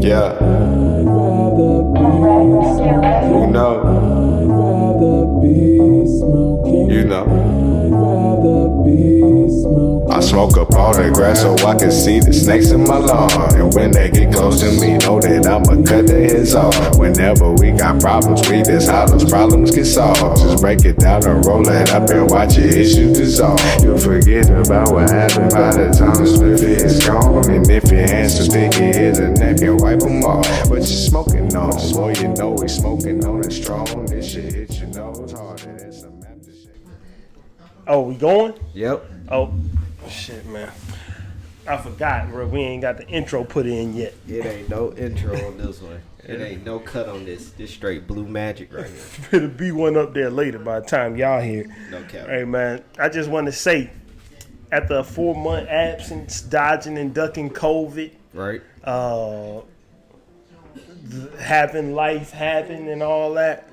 Yeah. You know. You know. I smoke up all that grass so I can see the snakes in my lawn. And when they get close to me, know that I'ma cut their heads off. Whenever we got problems, we just how those problems get solved. Just break it down and roll it up and watch your issues dissolve. You'll forget about what happened by the time the spliff is gone. And if your hands too sticky, here's a napkin, wipe them off. What you smoking on? Boy, you know we smoking on it strong. This shit hit your nose harder than some aftershave. Oh, we going? Yep. Oh, shit, man. I forgot, bro. We ain't got the intro put in yet. It ain't no intro on this one. It ain't no cut on this. This straight blue magic right here. It'll be one up there later by the time y'all hear. No cap. Hey, man, I just want to say, after a 4-month absence, dodging and ducking COVID, Right. having life happen and all that,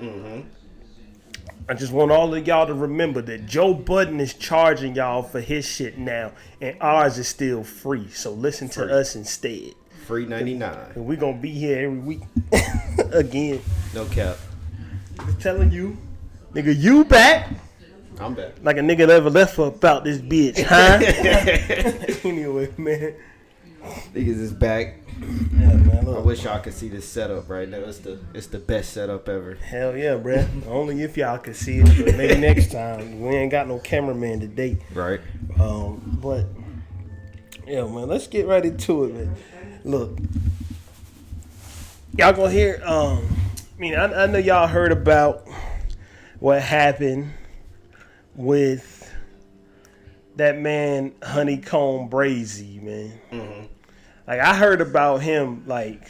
I just want all of y'all to remember that Joe Budden is charging y'all for his shit now, and ours is still free. So listen to us instead. Free 99. And we gonna be here every week again. No cap. I'm telling you, nigga, you back. I'm back. Like a nigga that ever left for about this bitch, huh? Anyway, man. Niggas is back. Yeah, man, I wish y'all could see this setup right now. It's the best setup ever. Hell yeah, bruh. Only if y'all could see it, but maybe next time. We ain't got no cameraman today. Right. But yeah, man, let's get right into it, man. Look, y'all gonna hear. I know y'all heard about what happened with that man Honeykomb Brazy, man. Mm-hmm. Like, I heard about him like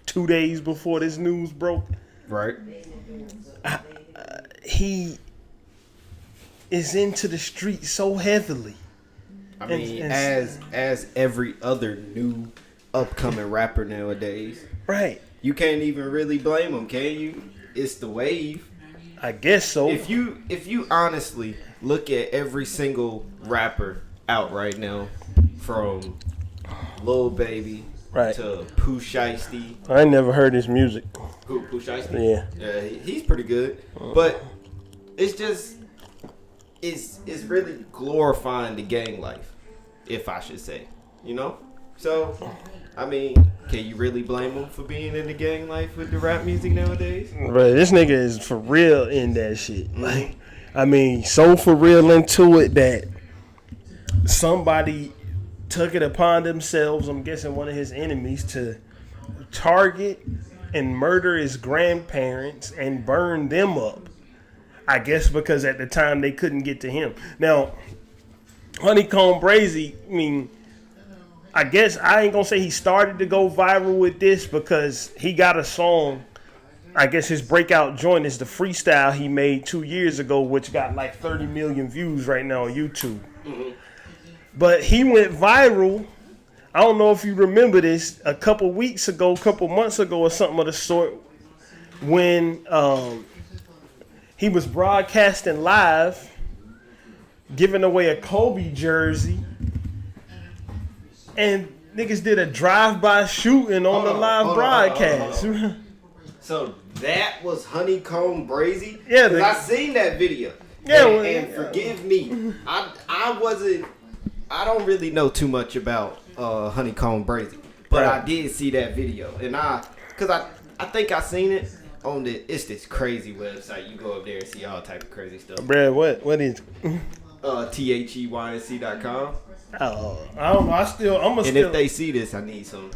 2 days before this news broke. Right. He is into the street so heavily. I mean, as every other new upcoming rapper nowadays. Right. You can't even really blame him, can you? It's the wave. I guess so. If you honestly look at every single rapper out right now, from Lil Baby to Pooh Shiesty. I ain't never heard his music. Who, Pooh Shiesty? Yeah. Yeah, he's pretty good. But it's just, it's really glorifying the gang life, if I should say. You know? So, I mean, can you really blame him for being in the gang life with the rap music nowadays? But this nigga is for real in that shit. Like, I mean, so for real into it that somebody took it upon themselves, I'm guessing one of his enemies, to target and murder his grandparents and burn them up. I guess because at the time they couldn't get to him. Now, Honeykomb Brazy, I mean, I guess I ain't gonna say he started to go viral with this because he got a song. I guess his breakout joint is the freestyle he made 2 years ago, which got like 30 million views right now on YouTube. Mm-hmm. But he went viral. I don't know if you remember this, a couple months ago or something of the sort, when he was broadcasting live, giving away a Kobe jersey, and niggas did a drive-by shooting on the live broadcast. So that was Honeykomb Brazy? Yeah. Because I seen that video. Yeah. And forgive me, I don't really know too much about Honeykomb Brazy, but I did see that video, and I think I seen it on it's this crazy website. You go up there and see all type of crazy stuff. Brad, what is THEYNC.com. I don't know. And if they see this, I need some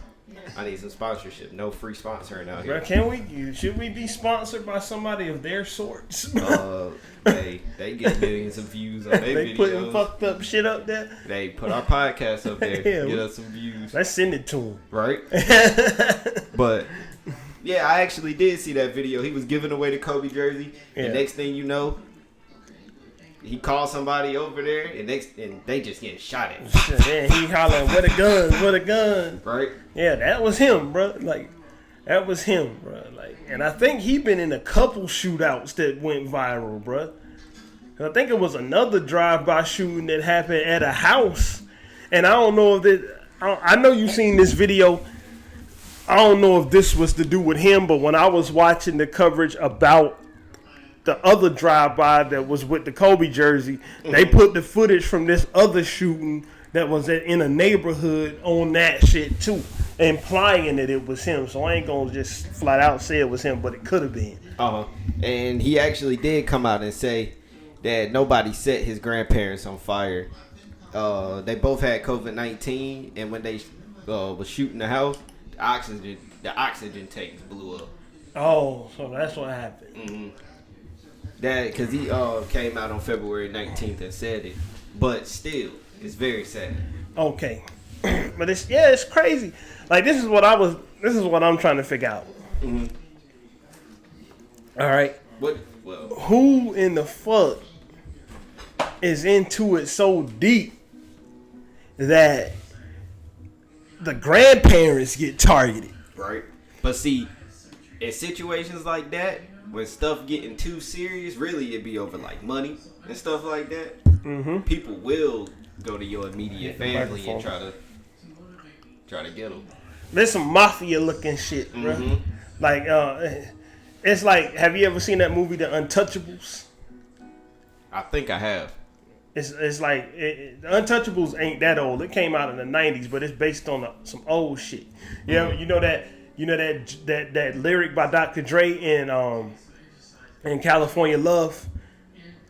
sponsorship. No free sponsoring out here. Bro, should we be sponsored by somebody of their sorts? They get millions of views on their videos. They putting fucked up shit up there. They put our podcast up there. Get us some views. Let's send it to them. Right? But yeah, I actually did see that video. He was giving away the Kobe jersey. Yeah. And next thing you know, he called somebody over there, and they just getting shot at. Then he hollering, "Where the guns? Where the guns?" Right? Yeah, that was him, bro. Like, that was him, bro. Like, and I think he been in a couple shootouts that went viral, bro. I think it was another drive-by shooting that happened at a house, and I don't know if I know you seen this video. I don't know if this was to do with him, but when I was watching the coverage about the other drive-by that was with the Kobe jersey, they put the footage from this other shooting that was in a neighborhood on that shit too, implying that it was him. So I ain't gonna just flat out say it was him, but it could have been. And he actually did come out and say that nobody set his grandparents on fire. They both had COVID-19, and when they was shooting the house, the oxygen tanks blew up. Oh, so that's what happened. Mm-hmm. That because he came out on February 19th and said it, but still, it's very sad. Okay, but it's crazy. Like this is what I'm trying to figure out. Mm-hmm. All right, Well, who in the fuck is into it so deep that the grandparents get targeted? right. But see, in situations like that, when stuff getting too serious, really it'd be over like money and stuff like that. Mm-hmm. People will go to your immediate family and try to get them. There's some mafia looking shit, bro. Mm-hmm. Like, it's like, have you ever seen that movie, The Untouchables? I think I have. It's like The Untouchables ain't that old. It came out in the '90s, but it's based on some old shit. Yeah, you know that lyric by Dr. Dre in California Love.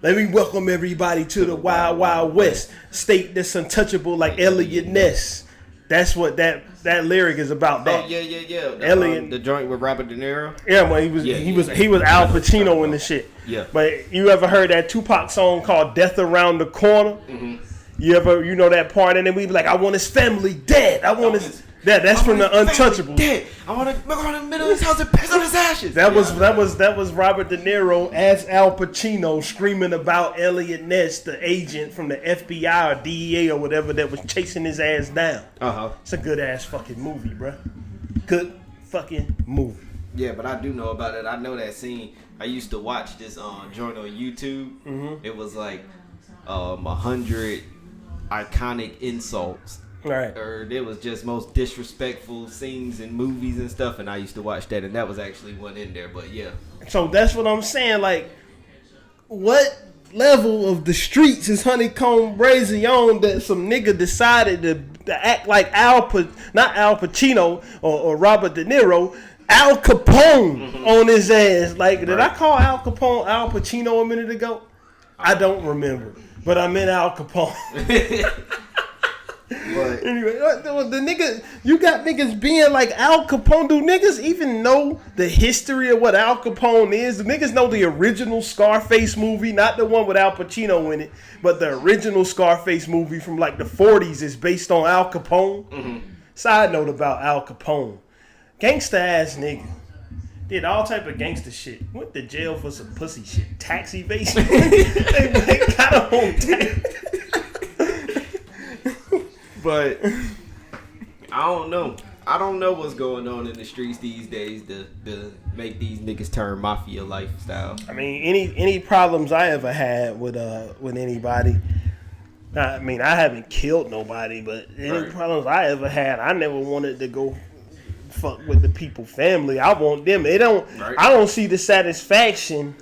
Let me welcome everybody to the Wild Wild West, state that's untouchable like Elliot Ness. That's what that lyric is about. That. Oh yeah. Elliot, the joint with Robert De Niro. Yeah, well, he was Al Pacino in the shit. Yeah. But you ever heard that Tupac song called "Death Around the Corner"? Mm-hmm. You know that part, and then we be like, "I want his family dead. I want his." That's from the Untouchables. Dead. I want to go in the middle of his house and piss on his ashes. That was Robert De Niro as Al Pacino screaming about Elliot Ness, the agent from the FBI or DEA or whatever that was chasing his ass down. It's a good ass fucking movie, bro. Good fucking movie. Yeah, but I do know about it. I know that scene. I used to watch this joint on YouTube. Mm-hmm. It was like 100 iconic insults. Right. Or it was just most disrespectful scenes in movies and stuff, and I used to watch that, and that was actually one in there. But yeah. So that's what I'm saying. Like, what level of the streets is Honeykomb Brazy on that some nigga decided to act like not Al Pacino or Robert De Niro, Al Capone on his ass? Like, did I call Al Capone Al Pacino a minute ago? I don't remember, but I meant Al Capone. But anyway, the nigga, you got niggas being like Al Capone. Do niggas even know the history of what Al Capone is? Do niggas know the original Scarface movie? Not the one with Al Pacino in it, but the original Scarface movie from like the 40s is based on Al Capone. Mm-hmm. Side note about Al Capone. Gangsta ass nigga. Did all type of gangster shit. Went to jail for some pussy shit. Tax evasion. they got him on tax. But I don't know. I don't know what's going on in the streets these days to make these niggas turn mafia lifestyle. I mean, any problems I ever had with anybody. I mean, I haven't killed nobody, but any problems I ever had, I never wanted to go fuck with the people family. I want them. I don't see the satisfaction.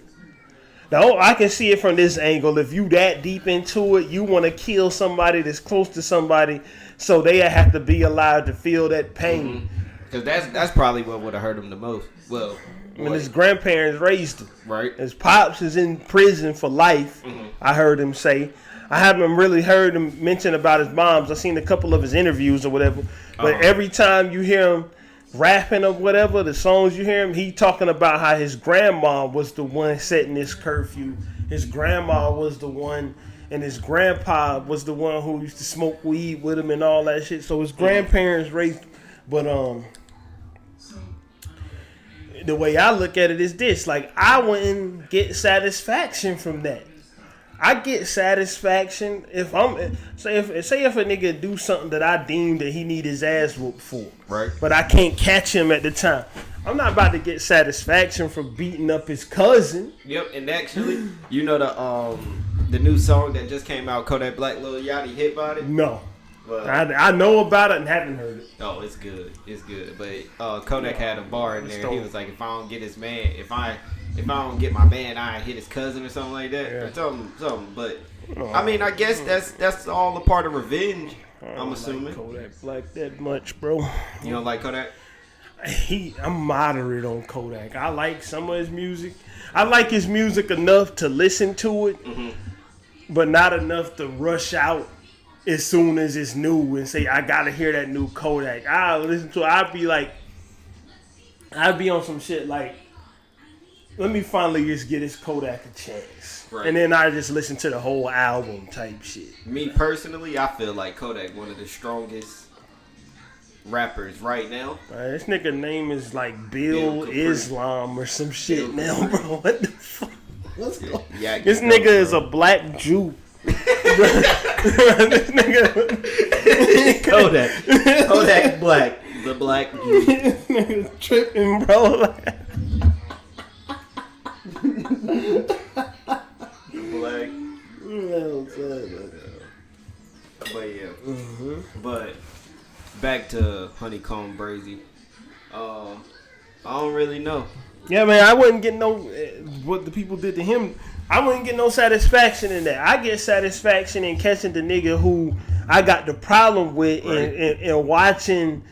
No, I can see it from this angle. If you that deep into it, you want to kill somebody that's close to somebody, so they have to be allowed to feel that pain. Because that's probably what would have hurt him the most. Well, when his grandparents raised him, right? His pops is in prison for life. I heard him say. I haven't really heard him mention about his moms. I've seen a couple of his interviews or whatever, but every time you hear him rapping or whatever, the songs you hear him, he talking about how his grandma was the one setting this curfew. His grandma was the one, and his grandpa was the one who used to smoke weed with him and all that shit. So his grandparents raised, but the way I look at it is this: like, I wouldn't get satisfaction from that. I get satisfaction if I'm say if a nigga do something that I deem that he need his ass whooped for, right? But I can't catch him at the time. I'm not about to get satisfaction from beating up his cousin. Yep, and actually, you know the new song that just came out, Kodak Black, Lil Yachty, Hit Body? No. But I know about it and haven't heard it. oh, it's good. It's good. But Kodak had a bar in there. He was like, if I don't get his man, if I don't get my man, I hit his cousin or something like that. Yeah. Or something. But I mean, I guess that's all a part of revenge. I'm assuming. Like Kodak Black that much, bro. You don't like Kodak? I'm moderate on Kodak. I like some of his music. I like his music enough to listen to it, but not enough to rush out as soon as it's new and say, I gotta hear that new Kodak. I'll listen to it. I'd be on some shit like, let me finally just get this Kodak a chance. Right. And then I just listen to the whole album type shit. Me personally, I feel like Kodak one of the strongest rappers right now. This nigga name is like Bill Capri. Islam or some shit now, bro. What the fuck? What's going on? Yeah, This nigga is a black Jew. This nigga Kodak Black, the black Jew. This nigga tripping, bro. Black. But yeah. But back to Honeykomb Brazy. I don't really know. Yeah, man, I wouldn't get no what the people did to him. I wouldn't get no satisfaction in that. I get satisfaction in catching the nigga who I got the problem with and watching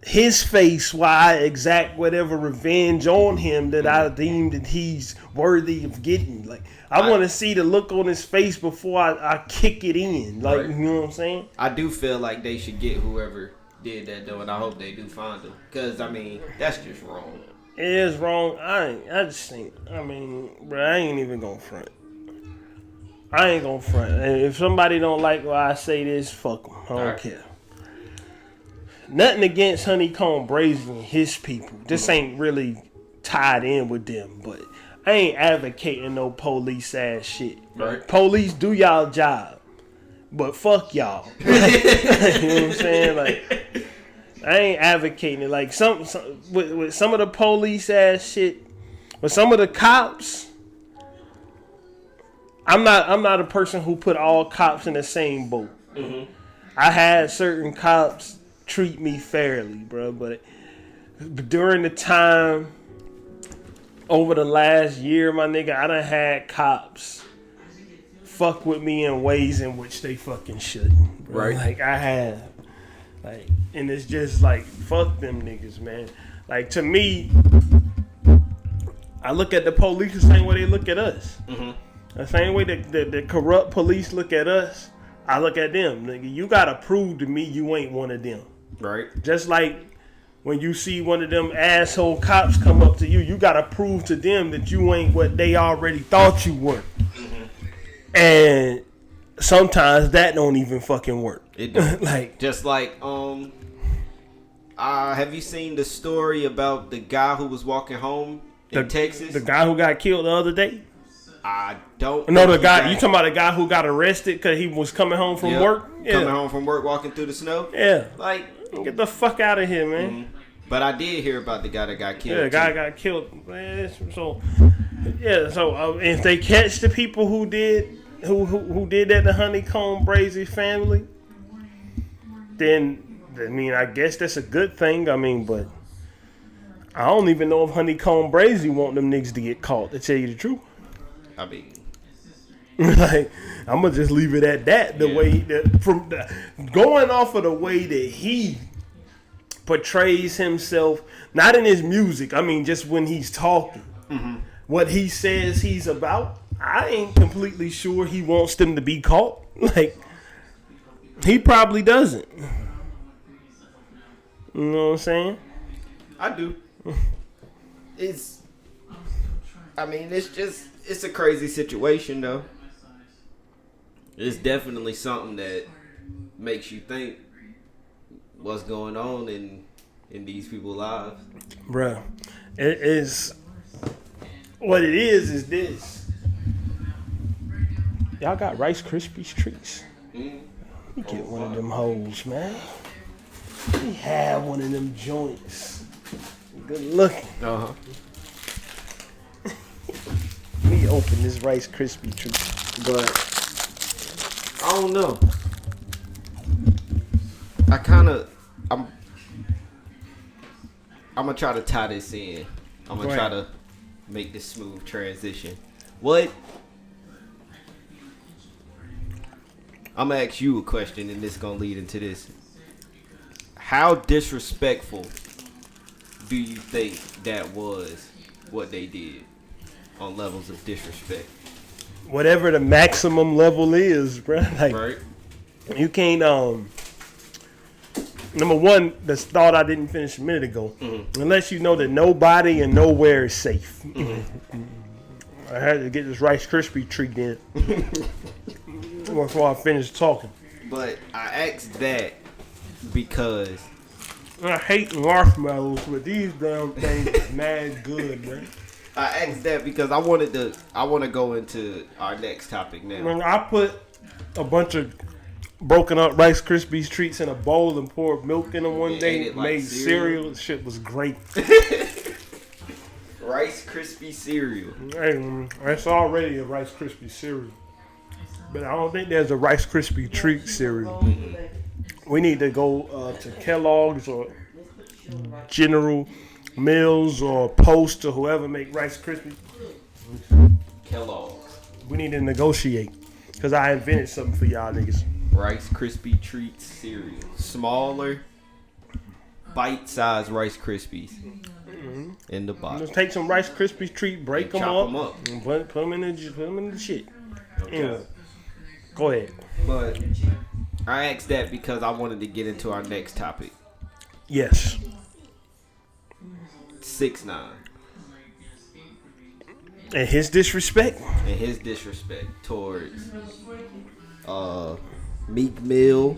his face while I exact whatever revenge on him that I deem that he's worthy of getting. Like I want to see the look on his face before I kick it in. Like you know what I'm saying? I do feel like they should get whoever did that though, and I hope they do find him. Cause I mean that's just wrong. It is wrong. I just think. I mean, bro, I ain't even gonna front. I ain't gonna front. And if somebody don't like why I say this, fuck them. I don't care. Nothing against Honeykomb Brazy and his people. This ain't really tied in with them, but I ain't advocating no police ass shit. Right. Police, do y'all job, but fuck y'all. You know what I'm saying? Like, I ain't advocating it. Like some with some of the police ass shit, with some of the cops. I'm not a person who put all cops in the same boat. I had certain cops treat me fairly, bro, but during the time over the last year, my nigga, I done had cops fuck with me in ways in which they fucking shouldn't, bro. Right. Like I have, like, and it's just like fuck them niggas, man. Like to me, I look at the police the same way they look at us. The same way that the corrupt police look at us, I look at them. Nigga, you gotta prove to me you ain't one of them. Right. Just like when you see one of them asshole cops come up to you, you gotta prove to them that you ain't what they already thought you were. And sometimes that don't even fucking work. It don't. Like just like have you seen the story about the guy who was walking home in Texas? The guy who got killed the other day? I don't No, the guy, you talking about the guy who got arrested because he was coming home from work? Yeah. Coming home from work, walking through the snow? Yeah. Like, get the fuck out of here, man. But I did hear about the guy that got killed. Yeah, the guy got killed. Man, so if they catch the people who did that to Honeykomb Brazy family, then I mean I guess that's a good thing. I mean, but I don't even know if Honeykomb Brazy want them niggas to get caught, to tell you the truth. I mean, like I'm gonna just leave it at that. Going off of the way that he portrays himself, not in his music. I mean, just when he's talking, what he says he's about. I ain't completely sure he wants them to be caught. Like he probably doesn't. You know what I'm saying? I do. It's a crazy situation though. It's definitely something that makes you think what's going on in these people's lives. Bruh, it is what it is this. Y'all got Rice Krispies treats? You get one of them hoes, man. We have one of them joints. Good looking. Let me open this Rice Krispie treat. But I don't know. I'm gonna try to tie this in. I'm gonna try to make this smooth transition. What? I'm gonna ask you a question, and this gonna lead into this. How disrespectful do you think that was? What they did on levels of disrespect? Whatever the maximum level is, bro. Like, Right. you can't. Number one, the thought I didn't finish a minute ago. Unless you know that nobody and nowhere is safe. I had to get this Rice Krispie treat in before I finished talking. But I asked that because I hate marshmallows, but these damn things is mad good, man. I asked that because I want to go into our next topic now. When I put a bunch of broken up Rice Krispies treats in a bowl and poured milk in them one day, ate it like made cereal. Shit was great. Rice Krispie cereal. Hey, that's already a Rice Krispie cereal. But I don't think there's a Rice Krispie treat cereal. We need to go to Kellogg's or General Mills or Post or whoever make Rice Krispies. Kellogg's. We need to negotiate. Because I invented something for y'all niggas. Rice Krispie treats cereal. Smaller, bite-sized Rice Krispies in the box. Just take some Rice Krispie treat, break them chop up, and put them in the shit. Okay. Anyway, go ahead. But I asked that because I wanted to get into our next topic. Yes. 6ix9ine And his disrespect. towards Meek Mill,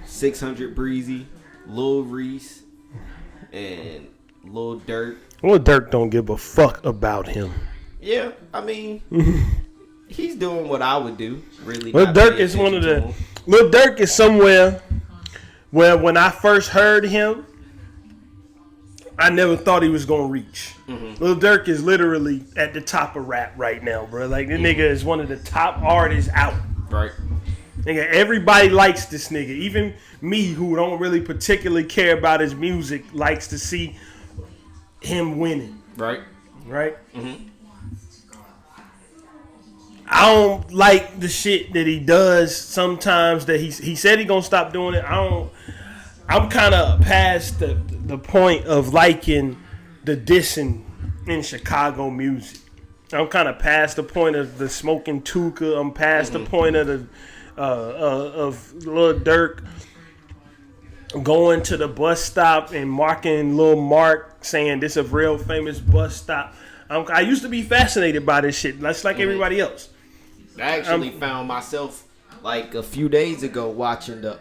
600 Breezy, Lil Reese, and Lil Durk. Lil Durk don't give a fuck about him. Yeah, I mean, he's doing what I would do. Really, Lil Durk is one of the. Lil Durk is somewhere where when I first heard him, I never thought he was gonna reach. Lil Durk is literally at the top of rap right now, bro. Like, this nigga is one of the top artists out. Right. Nigga, everybody likes this nigga. Even me, who don't really particularly care about his music, likes to see him winning. Right. Right? I don't like the shit that he does sometimes. That he said he gonna stop doing it. I'm kind of past the point of liking the dissing in Chicago music. I'm kind of past the point of the smoking Tuka. I'm past the point of the of Lil Durk going to the bus stop and marking Lil Mark saying this a real famous bus stop. I used to be fascinated by this shit, just like everybody else. I actually found myself like a few days ago watching the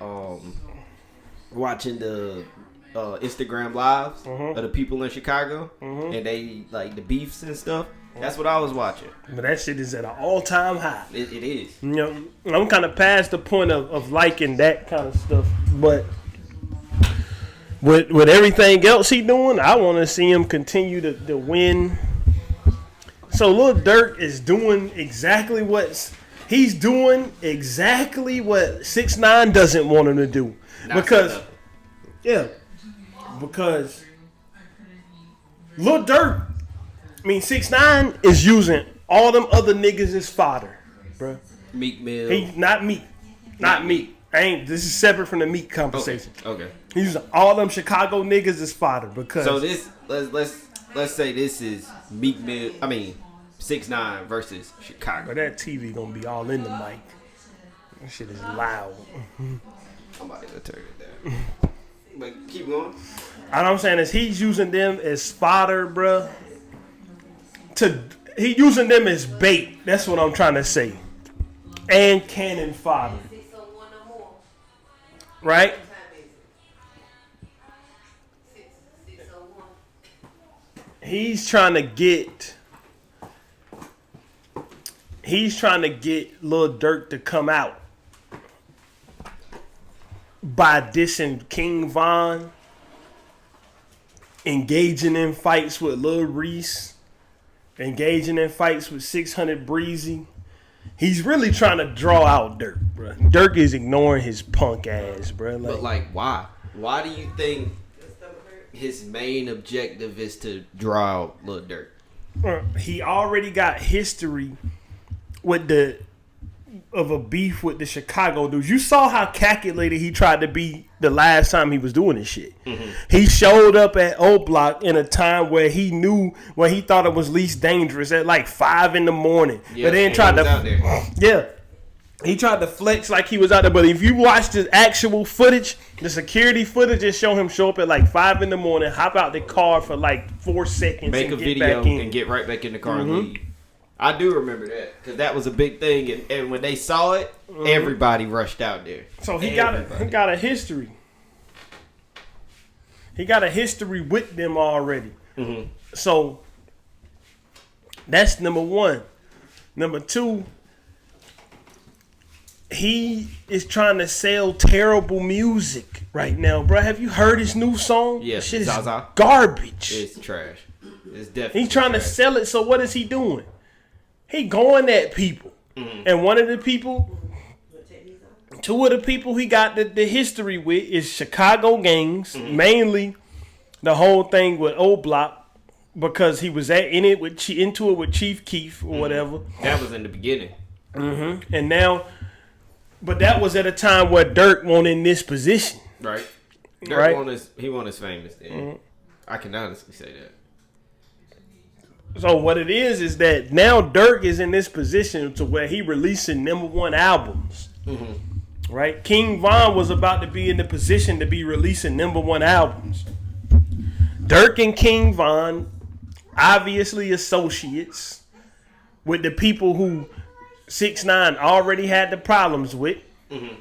Instagram lives of the people in Chicago, and they like the beefs and stuff. That's what I was watching. But that shit is at an all-time high. It is. You know, I'm kind of past the point of liking that kind of stuff. But with everything else he doing, I want to see him continue to win. So Lil Durk is doing exactly what 6ix9ine doesn't want him to do. Because Lil Durk, 6ix9ine is using all them other niggas as fodder, bro. Meek Mill. Not Meek. This is separate from the Meek conversation. Okay. He's using all them Chicago niggas as fodder because. So this let's say this is Meek Mill. 6ix9ine versus Chicago. But that TV gonna be all in the mic. That shit is loud. I'm about to go turn it down. But keep going. All I'm saying is he's using them as fodder, bruh. He using them as bait. That's what I'm trying to say. And cannon fodder. Right? He's trying to get Lil Durk to come out by dissing King Von, engaging in fights with Lil Reese, engaging in fights with 600 Breezy. He's really trying to draw out Durk, bro. Dirk is ignoring his punk ass, bro. But like, why? Why do you think his main objective is to draw out Lil Durk? He already got history with a beef with the Chicago dudes. You saw how calculated he tried to be the last time he was doing this shit. Mm-hmm. He showed up at O Block in a time where he knew when he thought it was least dangerous at like 5 a.m. Yeah, but then tried to he tried to flex like he was out there. But if you watch the actual footage, the security footage, just show him show up at like 5 a.m, hop out the car for like 4 seconds, make a video and get right back in the car and leave. I do remember that because that was a big thing, and when they saw it, everybody rushed out there. So he got a history. He got a history with them already. Mm-hmm. So that's number one. Number two, he is trying to sell terrible music right now, bro. Have you heard his new song? Yes, shit is Zaza. Garbage. It's trash. It's definitely. He's trying to sell it. So what is he doing? He going at people, and one of the people, two of the people he got the history with is Chicago gangs, mainly the whole thing with O Block because he was into it with Chief Keef or whatever. That was in the beginning, and now, but that was at a time where Dirk wasn't in this position, right? Dirk won his famous then. I can honestly say that. So what it is that now Dirk is in this position to where he releasing #1 albums, right? King Von was about to be in the position to be releasing #1 albums. Dirk and King Von, obviously associates with the people who 6ix9ine already had the problems with. You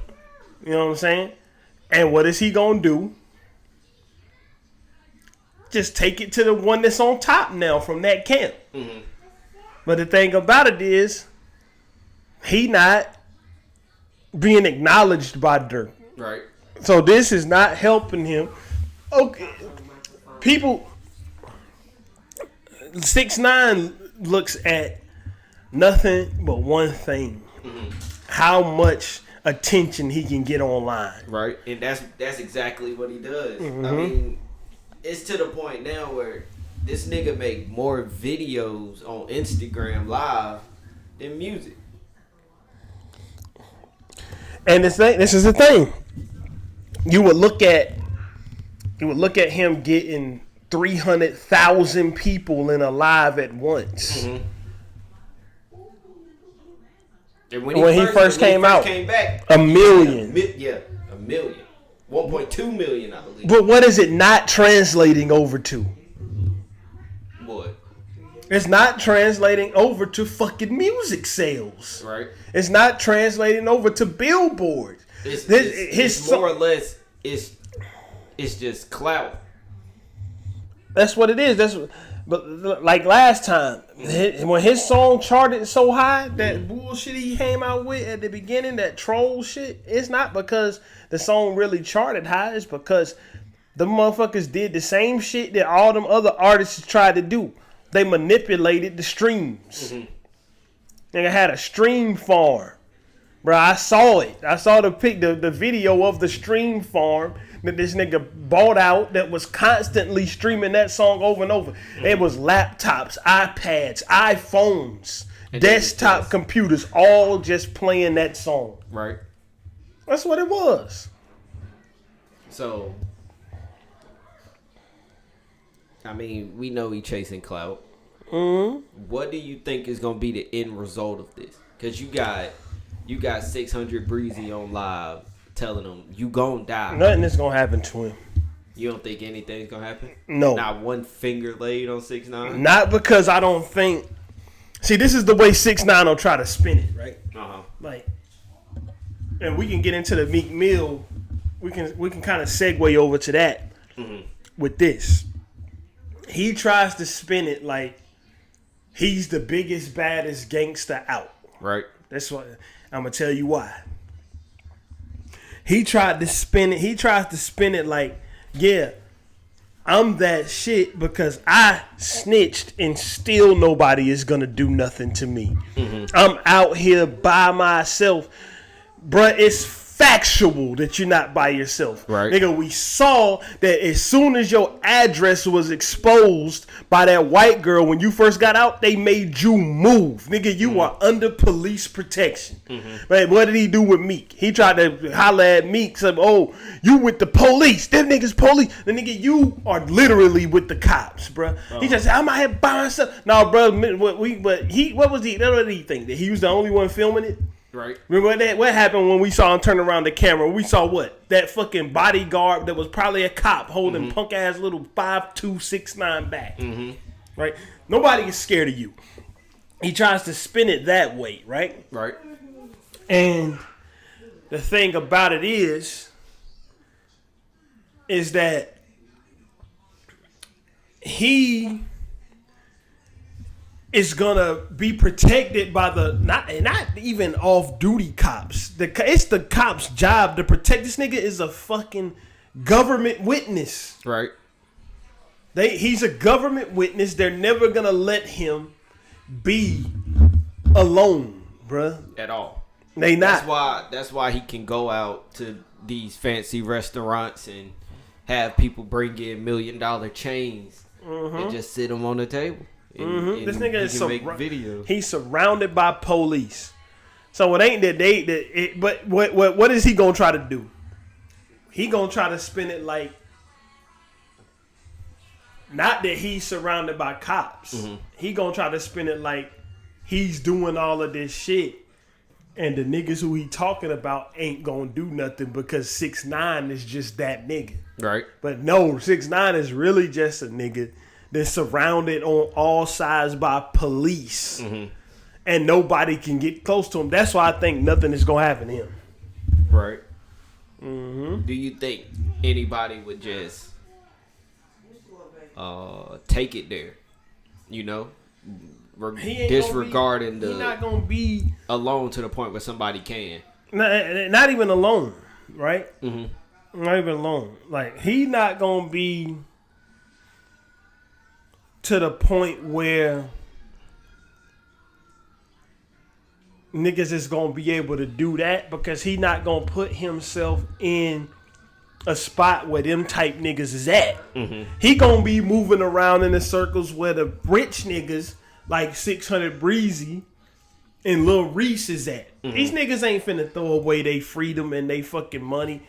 know what I'm saying? And what is he gonna do? Just take it to the one that's on top now from that camp. But the thing about it is, he not being acknowledged by Dirk. Right. So this is not helping him. Okay, people. 6ix9ine looks at nothing but one thing: how much attention he can get online. Right, and that's exactly what he does. I mean. It's to the point now where this nigga make more videos on Instagram Live than music. And this is the thing. You would look at him getting 300,000 people in a live at once. And when he first came back, a million. A million. 1.2 million, I believe. But what is it not translating over to? What? It's not translating over to fucking music sales. Right. It's not translating over to billboards. It's more or less, it's just clout. That's what it is. But like last time, when his song charted so high, that bullshit he came out with at the beginning, that troll shit, it's not because the song really charted high. It's because the motherfuckers did the same shit that all them other artists tried to do. They manipulated the streams. Nigga had a stream farm. Bro, I saw it. I saw the video of the stream farm that this nigga bought out that was constantly streaming that song over and over. It was laptops, iPads, iPhones, and desktop computers, all just playing that song. Right. That's what it was. So, I mean, we know he chasing clout. What do you think is going to be the end result of this? Because you got 600 Brazy on live telling him you gonna die. Nothing is gonna happen to him. You don't think anything's gonna happen? No. Not one finger laid on 6ix9ine? Not because I don't think. See, this is the way 6ix9ine will try to spin it, right? Like, and we can get into the Meek Mill. We can kind of segue over to that with this. He tries to spin it like he's the biggest, baddest gangster out. Right. That's what I'm gonna tell you why. He tried to spin it. He tries to spin it like, yeah, I'm that shit because I snitched and still nobody is gonna do nothing to me. I'm out here by myself. Bruh, it's factual that you're not by yourself. Right. Nigga, we saw that as soon as your address was exposed by that white girl when you first got out, they made you move. Nigga, you are under police protection. But what did he do with Meek? He tried to holler at Meek, said, oh, you with the police. Them niggas police. The nigga, you are literally with the cops, bruh. He just said, I'm out here by myself. No, bro, what did he think? That he was the only one filming it? Right. Remember what happened when we saw him turn around the camera? We saw what? That fucking bodyguard that was probably a cop holding punk ass little 5'2", 6'9" back. Right? Nobody is scared of you. He tries to spin it that way, right? Right. And the thing about it is that he is gonna be protected by the not even off-duty cops. It's the cops' job to protect. This nigga is a fucking government witness. Right. He's a government witness. They're never gonna let him be alone, bruh. At all. They not. That's why he can go out to these fancy restaurants and have people bring in $1 million chains and just sit them on the table. And This nigga is make videos. He's surrounded by police. So it ain't that but what is he gonna try to do? He gonna try to spin it like not that he's surrounded by cops. He gonna try to spin it like he's doing all of this shit, and the niggas who he talking about ain't gonna do nothing because 6ix9ine is just that nigga. Right. But no, 6ix9ine is really just a nigga that's surrounded on all sides by police, and nobody can get close to him. That's why I think nothing is gonna happen to him. Right. Do you think anybody would just take it there? You know, disregarding he not gonna be alone to the point where somebody can. Not even alone, right? Not even alone. Like he not gonna be to the point where niggas is gonna be able to do that because he not gonna put himself in a spot where them type niggas is at. He gonna be moving around in the circles where the rich niggas like 600 Brazy and Lil Reese is at. These niggas ain't finna throw away they freedom and they fucking money.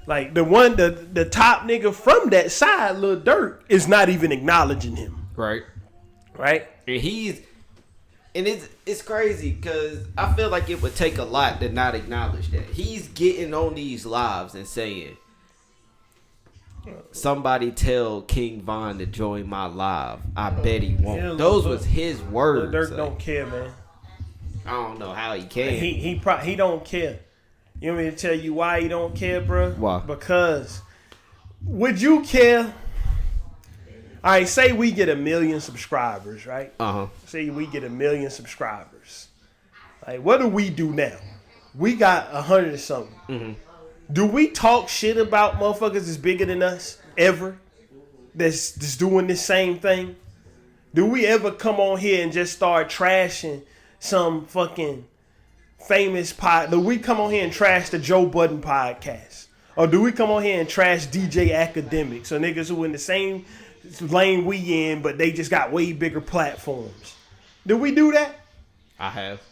Like the top nigga from that side, Lil Durk, is not even acknowledging him. Right. And it's crazy because I feel like it would take a lot to not acknowledge that. He's getting on these lives and saying, somebody tell King Von to join my live. I bet he won't. Yeah, Those was his words. Lil Durk don't care, man. I don't know how he can. He don't care. You want me to tell you why he don't care, bro? Why? Because would you care? All right, say we get 1 million subscribers, right? Say we get 1 million subscribers. Like, what do we do now? We got 100 or something. Do we talk shit about motherfuckers that's bigger than us ever? That's doing this same thing? Do we ever come on here and just start trashing some fucking famous pod? Do we come on here and trash the Joe Budden podcast? Or do we come on here and trash DJ Academics or niggas who in the same lane we in, but they just got way bigger platforms? Do we do that? I have.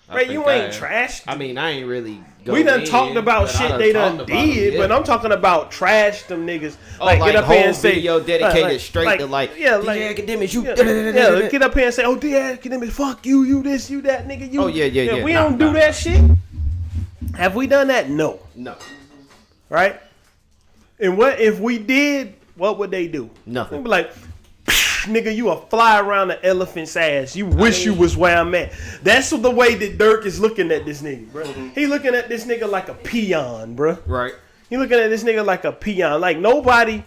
Right, you ain't trashed. I mean, I ain't really. We done talked about shit they done did, but I'm talking about trash them niggas. Like get up here and say, video dedicated straight to DJ Academics. You get up here and say, oh, DJ Academics, fuck you, you this, you that, nigga. You. Oh yeah. We don't do that shit. Have we done that? No. Right. And what if we did? What would they do? Nothing. They'd be like, nigga, you a fly around the elephant's ass. You wish you was where I'm at. That's the way that Durk is looking at this nigga, bro. He looking at this nigga like a peon, bro. Right. He looking at this nigga like a peon. Like nobody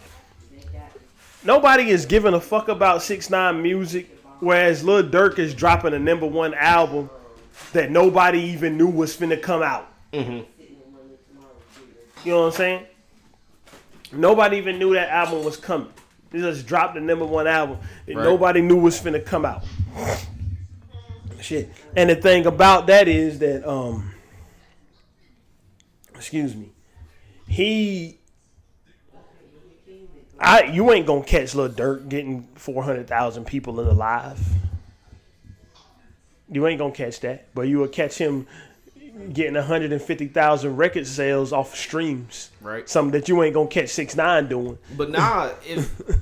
is giving a fuck about 6ix9ine music, whereas Lil Durk is dropping a #1 album that nobody even knew was finna come out. You know what I'm saying? Nobody even knew that album was coming. They just dropped the #1 album that nobody knew was finna come out. Shit. And the thing about that is that excuse me, you ain't gonna catch Lil Durk getting 400,000 people in the live. You ain't gonna catch that, but you will catch him getting 150,000 record sales off of streams. Right. Something that you ain't gonna catch 6ix9ine doing. But now,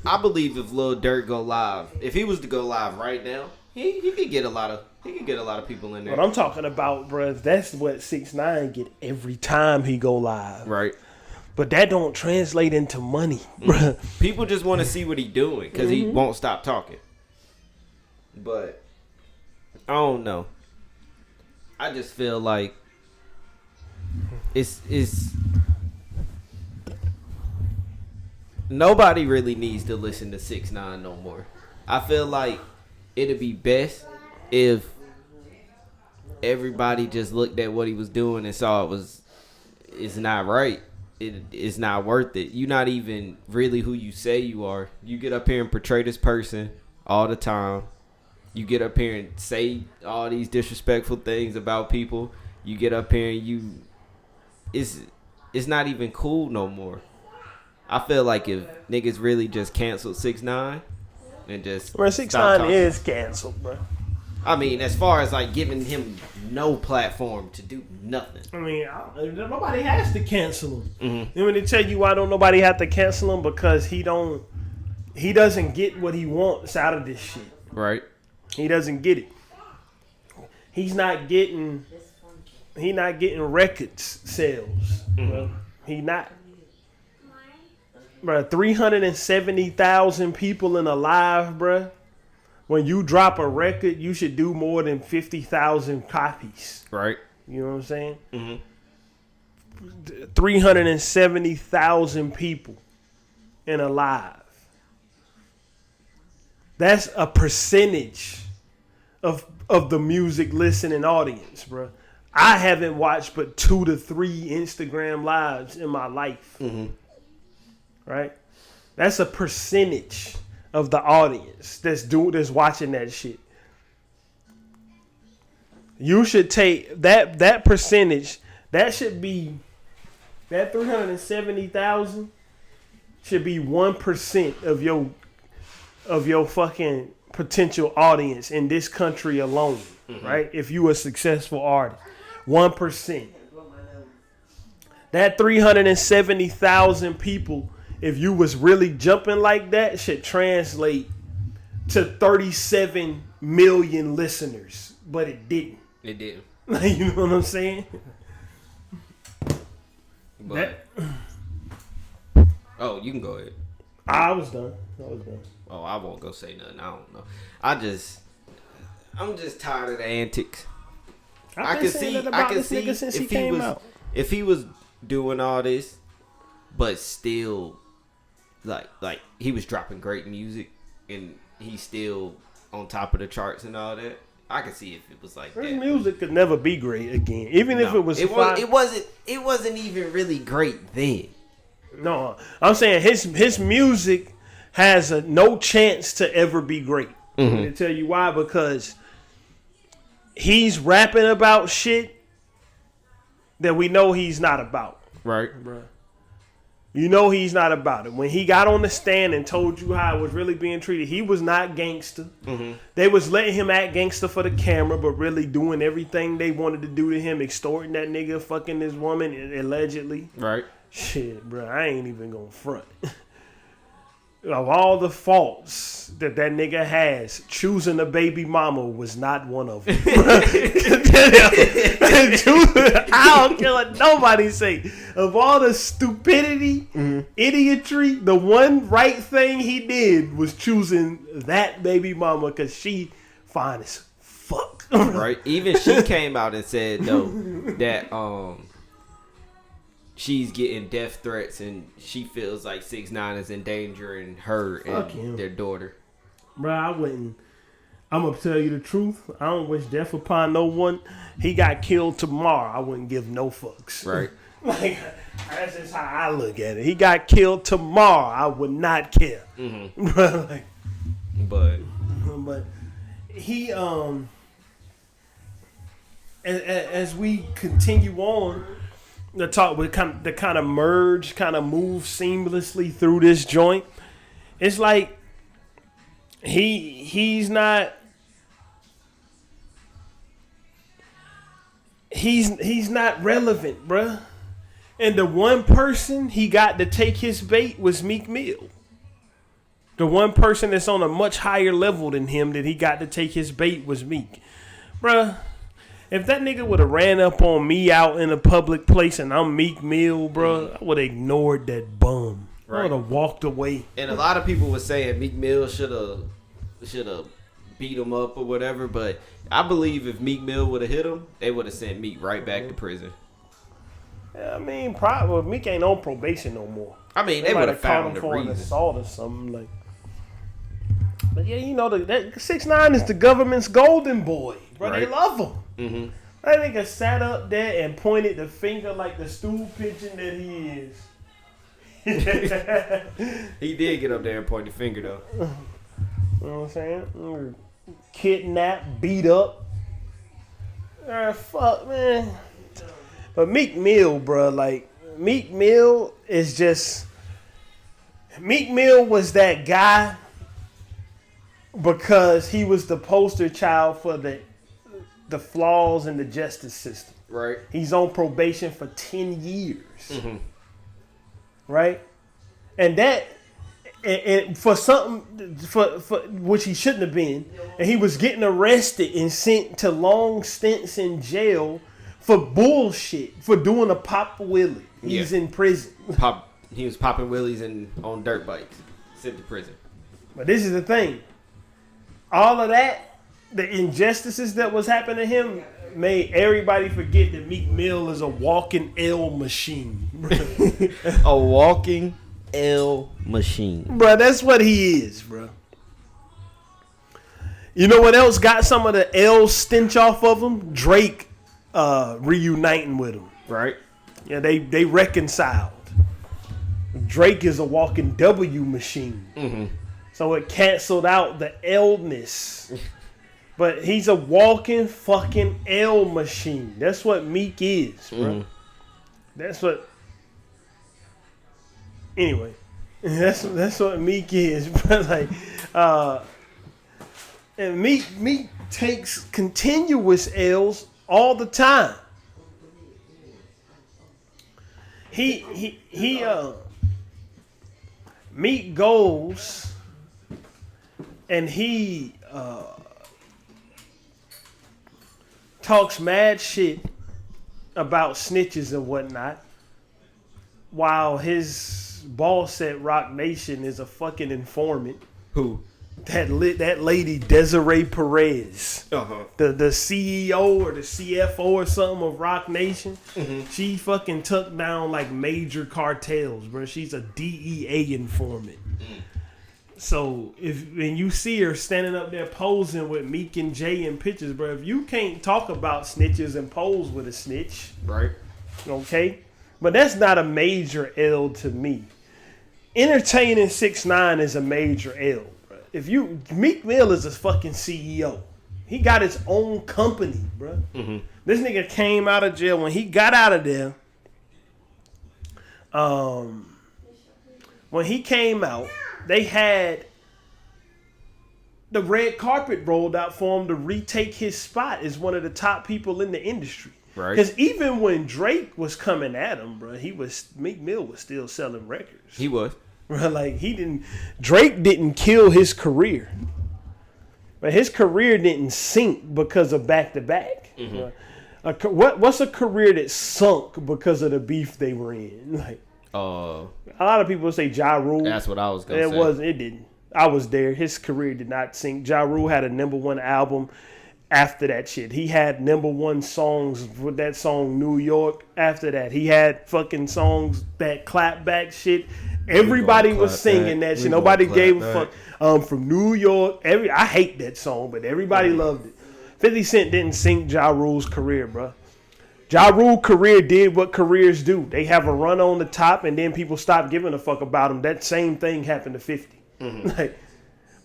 I believe if Lil Durk go live, if he was to go live right now, he could get a lot of people in there. What I'm talking about, bro, that's what 6ix9ine get every time he go live. Right. But that don't translate into money, bro. People just want to see what he doing because he won't stop talking. But I don't know. I just feel like it's nobody really needs to listen to 6ix9ine no more. I feel like it'd be best if everybody just looked at what he was doing and saw it's not right. It's not worth it. You're not even really who you say you are. You get up here and portray this person all the time. You get up here and say all these disrespectful things about people. You get up here and it's not even cool no more. I feel like if niggas really just canceled 6ix9ine and just 6ix9ine is canceled, bro. I mean, as far as like giving him no platform to do nothing. I mean, nobody has to cancel him. Mm-hmm. And when they tell you why don't nobody have to cancel him, because he doesn't get what he wants out of this shit. Right. He doesn't get it. He's not getting records sales. Bro. He not. Bro, 370,000 people in a live, bro. When you drop a record, you should do more than 50,000 copies. Right. You know what I'm saying? Mm-hmm. 370,000 people in a live. That's a percentage of the music listening audience, bro. I haven't watched but 2 to 3 Instagram lives in my life. Mm-hmm. Right? That's a percentage of the audience that's watching that shit. You should take that percentage. That should be that 370,000 should be 1% of your fucking potential audience in this country alone. Mm-hmm. Right? If you a successful artist, 1%. That 370,000 people, if you was really jumping like that, should translate to 37 million listeners. But it didn't. It didn't. You know what I'm saying? But, oh, you can go ahead. I was done. Oh, I won't go say nothing. I don't know. I'm just tired of the antics. I can see if he was doing all this, but still like he was dropping great music and he's still on top of the charts and all that. I could see if it was like His that. music could never be great again, even if it was. It wasn't even really great then. No, I'm saying his music has no chance to ever be great. Mm-hmm. I'm gonna tell you why, because he's rapping about shit that we know he's not about. Right. Bruh. You know he's not about it. When he got on the stand and told you how it was really being treated, he was not gangster. Mm-hmm. They was letting him act gangster for the camera, but really doing everything they wanted to do to him, extorting that nigga, fucking this woman, allegedly. Right. Shit, bro, I ain't even gonna front. Of all the faults that nigga has, choosing a baby mama was not one of them. I don't care what nobody say. Of all the stupidity, idiotry, the one right thing he did was choosing that baby mama because she fine as fuck. Right. Even she came out and said though that she's getting death threats and she feels like 6ix9ine is endangering her and their daughter. Bro, I wouldn't. I'm going to tell you the truth. I don't wish death upon no one. He got killed tomorrow. I wouldn't give no fucks. Right. Like, that's just how I look at it. He got killed tomorrow. I would not care. Mm-hmm. Like, but he, as we continue on, the talk with the kind of merge, kind of move seamlessly through this joint. It's like he's not relevant, bruh. And the one person he got to take his bait was Meek Mill. The one person that's on a much higher level than him that he got to take his bait was Meek. Bruh, if that nigga would have ran up on me out in a public place and I'm Meek Mill, bruh, I would have ignored that bum. Right. I would have walked away. And a lot of people were saying Meek Mill should have beat him up or whatever, but I believe if Meek Mill would have hit him, they would have sent Meek right back to prison. I mean, probably Meek ain't on probation no more. I mean, they would have found the for reason. An assault or something like. But yeah, you know that 6ix9ine is the government's golden boy, bro. Right. They love him. Mm-hmm. That nigga sat up there and pointed the finger like the stool pigeon that he is. He did get up there and point the finger though. You know what I'm saying? Kidnapped, beat up. Fuck, man. But Meek Mill, bro, like, Meek Mill is just... Meek Mill was that guy because he was the poster child for the flaws in the justice system. Right. He's on probation for 10 years. Mm-hmm. Right? And that... And for something for which he shouldn't have been, and he was getting arrested and sent to long stints in jail for bullshit, for doing a pop willie. He's in prison. He was popping willies on dirt bikes. Sent to prison. But this is the thing. All of that, the injustices that was happening to him, made everybody forget that Meek Mill is a walking L machine. A walking L machine. Bro, that's what he is, bro. You know what else got some of the L stench off of him? Drake reuniting with him. Right. Yeah, they reconciled. Drake is a walking W machine. Mm-hmm. So it canceled out the L-ness. But he's a walking fucking L machine. That's what Meek is, bro. Mm-hmm. That's what... Anyway, that's what Meek is, bro. Like, and Meek takes continuous L's all the time. Meek goes and he talks mad shit about snitches and whatnot, while his boss at Rock Nation is a fucking informant. Who? That lady Desiree Perez, uh-huh. the CEO or the CFO or something of Rock Nation. Mm-hmm. She fucking took down like major cartels, bro. She's a DEA informant. Mm. So when you see her standing up there posing with Meek and Jay in pictures, bro, if you can't talk about snitches and pose with a snitch, right? Okay. But that's not a major L to me. Entertaining 6ix9ine is a major L. Bro. Meek Mill is a fucking CEO. He got his own company, bro. Mm-hmm. This nigga came out of jail. When he got out of there, when he came out, they had the red carpet rolled out for him to retake his spot as one of the top people in the industry. Right. Because even when Drake was coming at him, bro, Meek Mill was still selling records. He was. Bro, like Drake didn't kill his career. But his career didn't sink because of back-to-back. Mm-hmm. What's a career that sunk because of the beef they were in? Like, a lot of people say Ja Rule. That's what I was going to say. It didn't. I was there. His career did not sink. Ja Rule had a #1 album. After that shit, he had #1 songs with that song New York. After that, he had fucking songs that clap back shit. Everybody was singing that shit. Nobody gave a fuck. From New York, I hate that song, but everybody loved it. 50 Cent didn't sink Ja Rule's career, bro. Ja Rule's career did what careers do. They have a run on the top, and then people stop giving a fuck about them. That same thing happened to 50. Mm-hmm.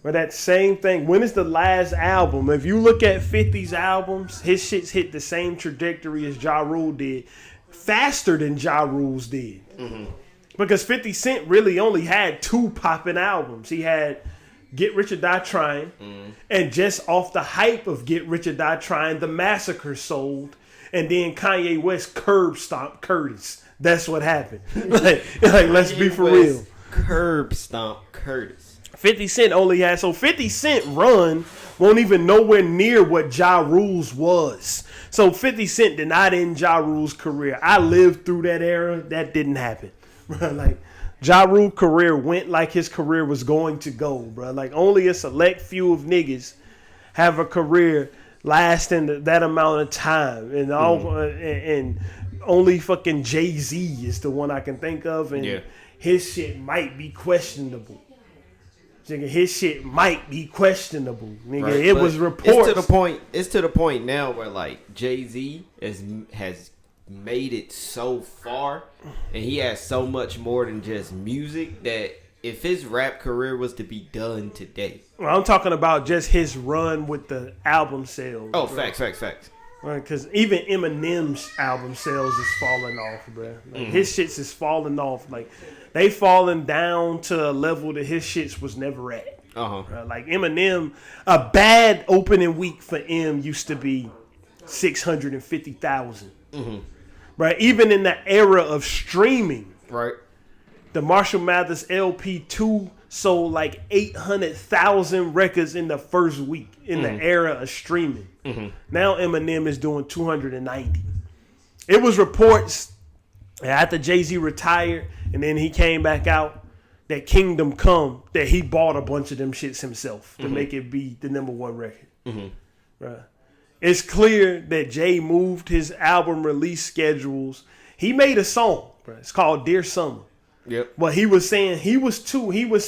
But that same thing. When is the last album? If you look at 50's albums, his shits hit the same trajectory as Ja Rule did. faster than Ja Rule's did. Because 50 Cent really only had 2 popping albums. He had Get Rich or Die Trying, and just off the hype of Get Rich or Die Trying, The Massacre sold, and then Kanye West curb stomped Curtis. That's what happened. like let's be for real. Curb stomp Curtis. 50 Cent only had, so 50 Cent run won't even nowhere near what Ja Rule's was. So 50 Cent did not end Ja Rule's career. I lived through that era. That didn't happen. Like, Ja Rule's career went like his career was going to go, bro. Like, only a select few of niggas have a career lasting that amount of time. And and only fucking Jay-Z is the one I can think of. And his shit might be questionable. Nigga, his shit might be questionable. Nigga, right, it was reports. It's to the point now where like Jay-Z has made it so far, and he has so much more than just music that if his rap career was to be done today, well, I'm talking about just his run with the album sales. Oh, bro. Facts. Because even Eminem's album sales is falling off, bro. Like, his shits is falling off. Like, they falling down to a level that his shits was never at. Like Eminem, a bad opening week for M used to be 650,000. Right, even in the era of streaming. Right. The Marshall Mathers LP2 sold like 800,000 records in the first week in the era of streaming. Now Eminem is doing 290. It was reports after Jay-Z retired and then he came back out that Kingdom Come, that he bought a bunch of them shits himself to make it be the #1 record. Right. It's clear that Jay moved his album release schedules. He made a song, bro. It's called Dear Summer. Yep. But he was saying he was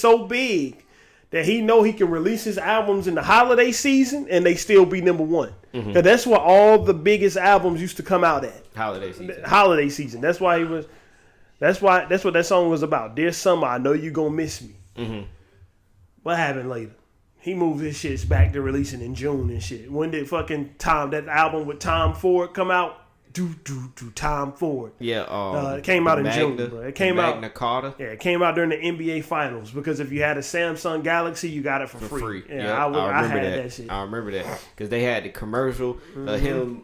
so big that he know he can release his albums in the holiday season and they still be #1. Because that's what all the biggest albums used to come out at. Holiday season. That's what that song was about. Dear Summer, I know you gonna miss me. What happened later? He moved his shits back to releasing in June and shit. When did fucking that album with Tom Ford come out? Tom Ford. Yeah, it came out in June, bro. It came out Magna Carta. Yeah, it came out during the NBA Finals because if you had a Samsung Galaxy, you got it for free. Yeah, I had that shit. I remember that because they had the commercial. Him,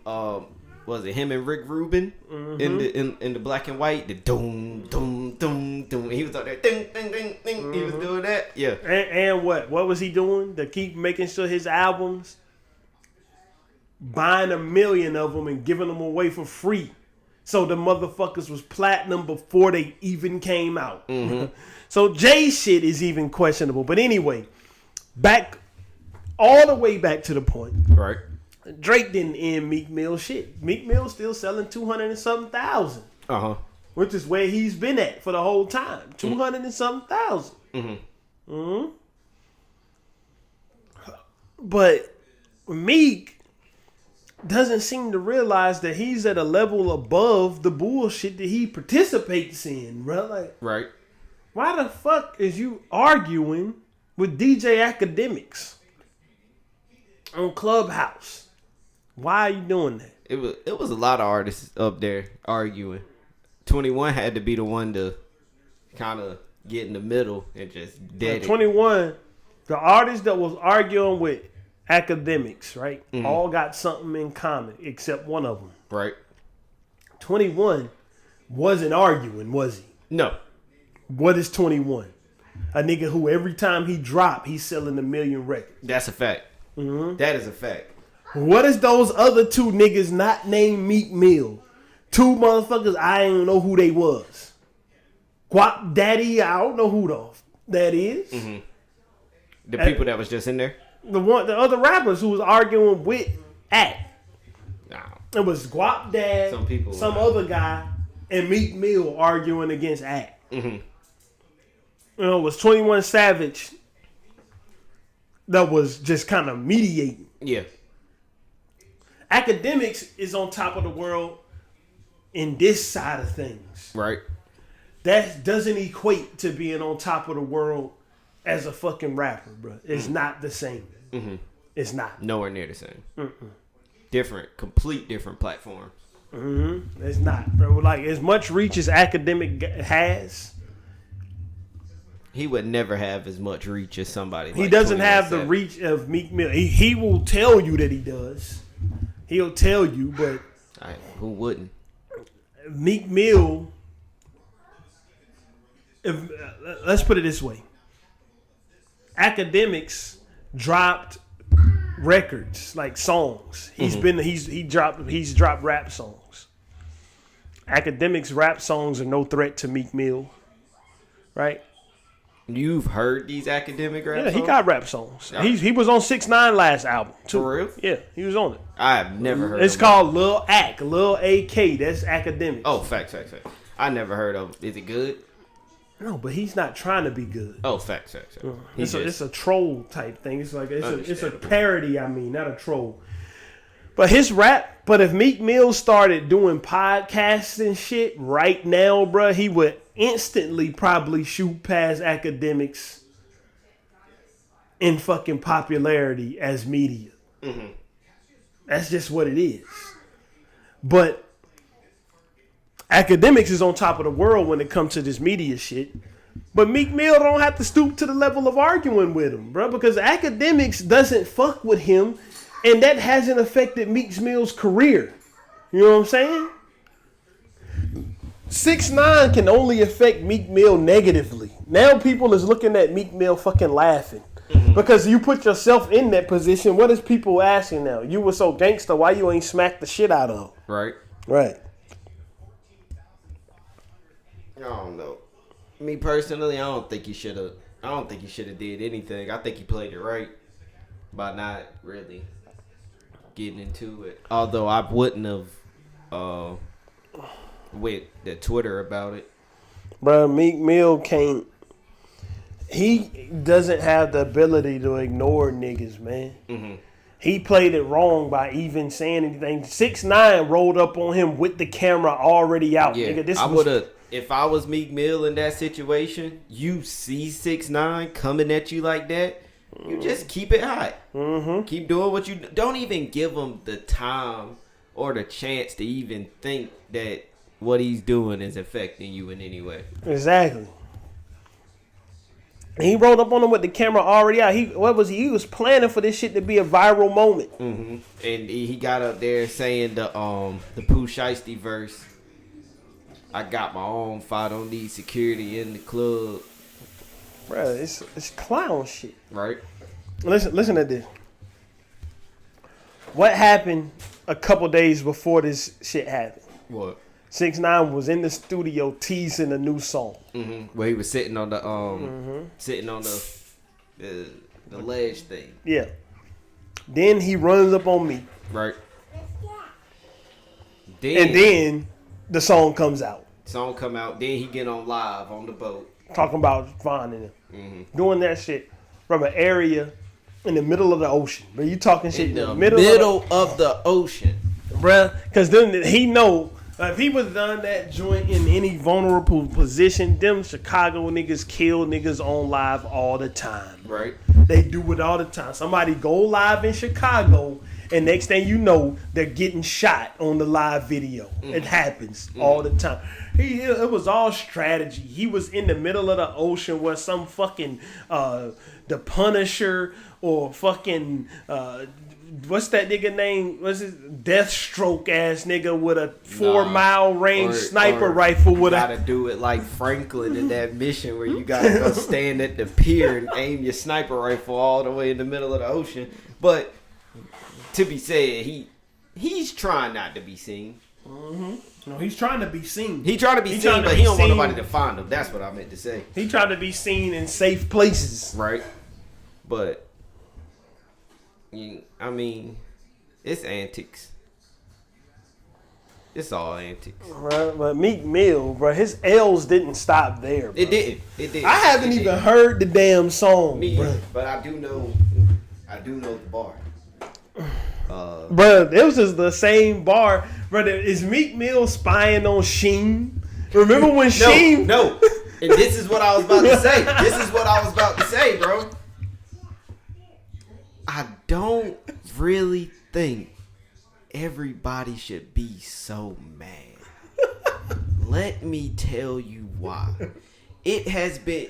was it him and Rick Rubin in the black and white? The doom doom doom doom. He was out there ding ding ding ding. He was doing that. Yeah. And what was he doing to keep making sure his albums? Buying 1 million of them and giving them away for free. So the motherfuckers was platinum before they even came out. So Jay's shit is even questionable. But anyway, all the way back to the point. Right. Drake didn't end Meek Mill shit. Meek Mill still selling 200 and something thousand. Which is where he's been at for the whole time. 200 and something thousand. But Meek doesn't seem to realize that he's at a level above the bullshit that he participates in, bro. Like, right. Why the fuck is you arguing with DJ Academics on Clubhouse? Why are you doing that? It was a lot of artists up there arguing. 21 had to be the one to kind of get in the middle and just dead it. 21, the artist that was arguing with Academics, right? All got something in common except one of them. Right. 21 wasn't arguing, was he? No. What is 21? A nigga who every time he drop, he's selling 1 million records. That's a fact. That is a fact. What is those other 2 niggas not named Meek Mill? 2 motherfuckers, I ain't know who they was. Guap Daddy, I don't know who that is. The people that was just in there? The other rappers who was arguing with Act. No. It was Guap Dad, some other guy, and Meek Mill arguing against Act. It was 21 Savage that was just kind of mediating. Yeah. Academics is on top of the world in this side of things. Right. That doesn't equate to being on top of the world as a fucking rapper, bro. It's not the same. It's not. Nowhere near the same. Complete different platforms. It's not, bro. Like, as much reach as Academic has, he would never have as much reach as somebody. He like doesn't have the 21 reach of Meek Mill. He will tell you that he does. He'll tell you, but who wouldn't? Meek Mill. Let's put it this way: Academics dropped records, like songs. He's dropped rap songs. Academics rap songs are no threat to Meek Mill, right? You've heard these Academic rap songs? Yeah, he got rap songs. He was on 6ix9ine last album too. For real? Yeah, he was on it. I've never heard. It's called Lil AK. That's Academics. Oh, facts. I never heard of. Is it good? No, but he's not trying to be good. Oh, facts. It's a troll type thing. It's like it's a parody. I mean, not a troll. But his rap. But if Meek Mill started doing podcasts and shit right now, bro, he would instantly probably shoot past Academics in fucking popularity as media. Mm-hmm. That's just what it is. But Academics is on top of the world when it comes to this media shit. But Meek Mill don't have to stoop to the level of arguing with him, bro, because Academics doesn't fuck with him, and that hasn't affected Meek Mill's career. You know what I'm saying? 6ix9ine can only affect Meek Mill negatively. Now people is looking at Meek Mill fucking laughing. Mm-hmm. Because you put yourself in that position. What is people asking now? You were so gangster, why you ain't smacked the shit out of him? Right. I don't know. Me personally, I don't think he should have did anything. I think he played it right by not really getting into it. Although I wouldn't have went to Twitter about it. Bro, Meek Mill can't. He doesn't have the ability to ignore niggas, man. Mm-hmm. He played it wrong by even saying anything. 6ix9ine rolled up on him with the camera already out. Yeah, nigga, I would have. If I was Meek Mill in that situation, you see 6ix9ine coming at you like that, you just keep it hot. Mm-hmm. Keep doing what you don't even give him the time or the chance to even think that what he's doing is affecting you in any way. Exactly. And he rolled up on him with the camera already out. He was planning for this shit to be a viral moment. Mm-hmm. And he got up there saying the Pooh Shiesty verse. I got my own fight, don't need security in the club. Bruh, it's clown shit. Right. Listen to this. What happened a couple days before this shit happened? What? 6ix9ine was in the studio teasing a new song. Mm-hmm. Where he was sitting on the the ledge thing. Yeah. Then he runs up on me. Right. And then the song comes out. Song come out. Then he get on live on the boat. Talking about finding him. Mm-hmm. Doing that shit from an area in the middle of the ocean. But you talking shit in the middle of the ocean. Bruh. Because then he know. If he was done that joint in any vulnerable position, them Chicago niggas kill niggas on live all the time. Right. They do it all the time. Somebody go live in Chicago, and next thing you know, they're getting shot on the live video. Mm. It happens all the time. It was all strategy. He was in the middle of the ocean where some fucking the Punisher or fucking what's that nigga name? What's his Deathstroke ass nigga with a 4-mile range sniper rifle with gotta do it like Franklin in that mission where you gotta go stand at the pier and aim your sniper rifle all the way in the middle of the ocean. But to be said, he's trying not to be seen. Mm-hmm. No, he's trying to be seen. He trying to be seen, but he don't want nobody to find him. That's what I meant to say. He trying to be seen in safe places. Right. But I mean, it's antics. It's all antics. Right, but Meek Mill, bro, his L's didn't stop there, bro. It didn't. I haven't even heard the damn song, bro. But I do know the bar. Bro, it was just the same bar. Bro, is Meek Mill spying on Sheen? Remember when Sheen? No. And this is what I was about to say. Bro. I don't really think everybody should be so mad. Let me tell you why. It has been,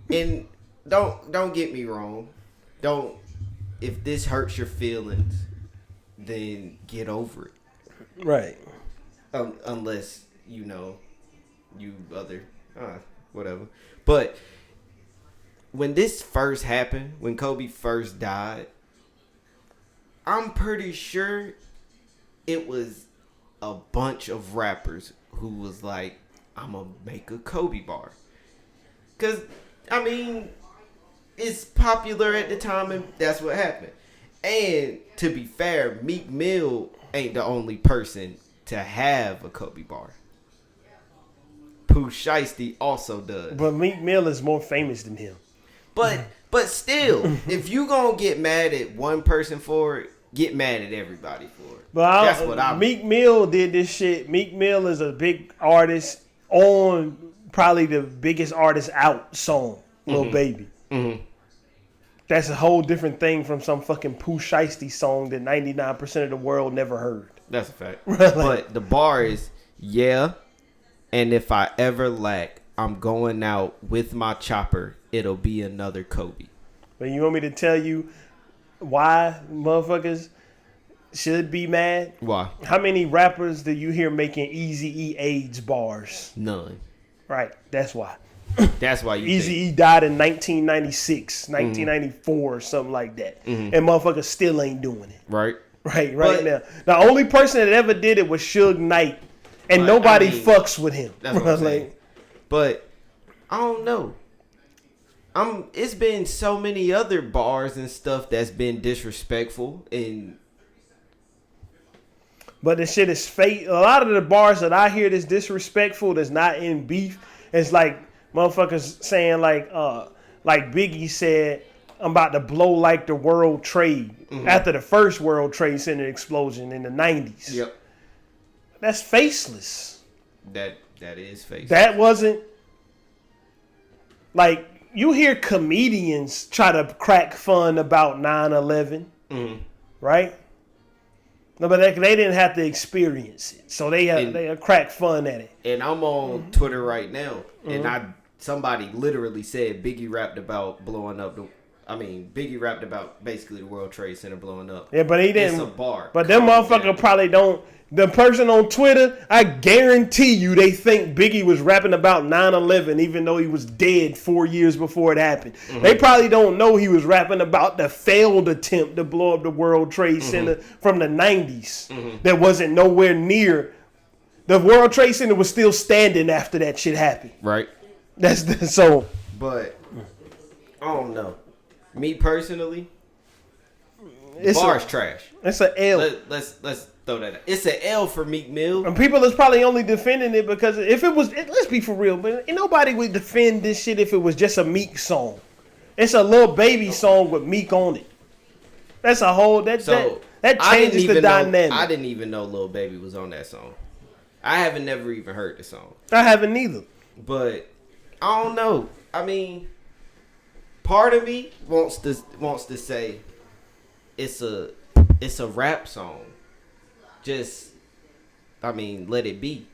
and don't get me wrong. If this hurts your feelings, then get over it. Right. Unless, whatever. But when this first happened, when Kobe first died, I'm pretty sure it was a bunch of rappers who was like, I'm going to make a Kobe bar. Because, it's popular at the time, and that's what happened. And to be fair, Meek Mill ain't the only person to have a Kobe bar. Pooh Shiesty also does. But Meek Mill is more famous than him. But still, if you gonna get mad at one person for it, get mad at everybody for it. But that's what I. Meek Mill did this shit. Meek Mill is a big artist on probably the biggest artist out song, Lil Baby. Mm-hmm. That's a whole different thing from some fucking Pooh Shiesty song that 99% of the world never heard. That's a fact. But the bar is, yeah, and if I ever lack, I'm going out with my chopper. It'll be another Kobe. But you want me to tell you why motherfuckers should be mad? Why? How many rappers do you hear making Eazy-E AIDS bars? None. Right, that's why. That's why you Eazy-E died in 1996, 1994, or something like that. Mm-hmm. And motherfuckers still ain't doing it. Right. Right now. The only person that ever did it was Suge Knight. And nobody fucks with him. That's what I'm saying. But, I don't know. It's been so many other bars and stuff that's been disrespectful. But the shit is fake. A lot of the bars that I hear that's disrespectful that's not in beef, it's like motherfuckers saying like Biggie said, I'm about to blow like the World Trade after the first World Trade Center explosion in the 90s. Yep. That's faceless. That is faceless. That wasn't like you hear comedians try to crack fun about 9/11, right? No, but they didn't have to experience it, so they crack fun at it. And I'm on Twitter right now, and somebody literally said Biggie rapped about blowing up Biggie rapped about basically the World Trade Center blowing up. Yeah, but he didn't. It's a bar. But them motherfucker probably don't. The person on Twitter, I guarantee you, they think Biggie was rapping about 9/11, even though he was dead 4 years before it happened. They probably don't know he was rapping about the failed attempt to blow up the World Trade Center from the 90s. That wasn't nowhere near. The World Trade Center was still standing after that shit happened. Right. That's so. But I don't know. Me personally, bar's trash. It's an L. Let's throw that out. It's an L for Meek Mill. And people is probably only defending it because if it was, let's be for real, but nobody would defend this shit if it was just a Meek song. It's a Lil Baby song with Meek on it. That's a whole that changes the dynamic. I didn't even know Lil Baby was on that song. I haven't never even heard the song. I haven't either. But I don't know. Part of me wants to say it's a rap song. Just let it be.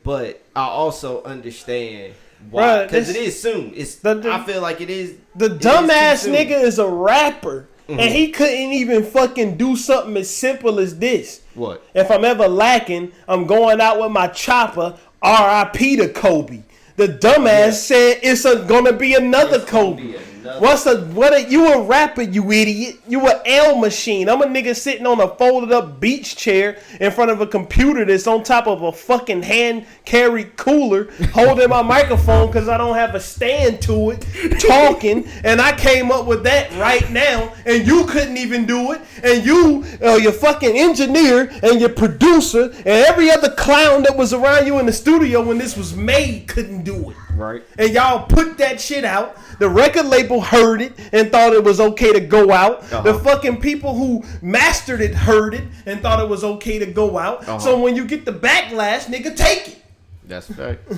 But I also understand why, because it is soon. I feel like it is. The dumbass nigga is a rapper, and he couldn't even fucking do something as simple as this. What? If I'm ever lacking, I'm going out with my chopper. R.I.P. to Kobe. The dumbass said it's gonna be another Kobe. You a rapper, you idiot. You a L machine. I'm a nigga sitting on a folded up beach chair in front of a computer that's on top of a fucking hand carried cooler, holding my microphone because I don't have a stand to it, talking, and I came up with that right now, and you couldn't even do it, and your fucking engineer and your producer and every other clown that was around you in the studio when this was made couldn't do it. Right. And y'all put that shit out. The record label heard it and thought it was okay to go out. The fucking people who mastered it heard it and thought it was okay to go out. So when you get the backlash, nigga, take it. That's fact.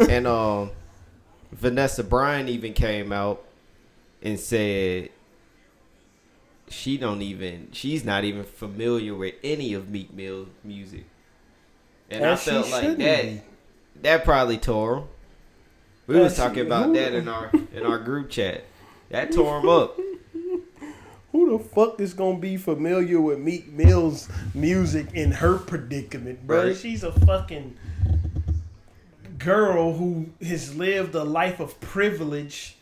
And Vanessa Bryan even came out and said she's not even familiar with any of Meek Mill's music. And I felt like that probably tore him. We was talking about that in our group chat. That tore him up. Who the fuck is gonna be familiar with Meek Mill's music in her predicament, bro? Right. She's a fucking girl who has lived a life of privilege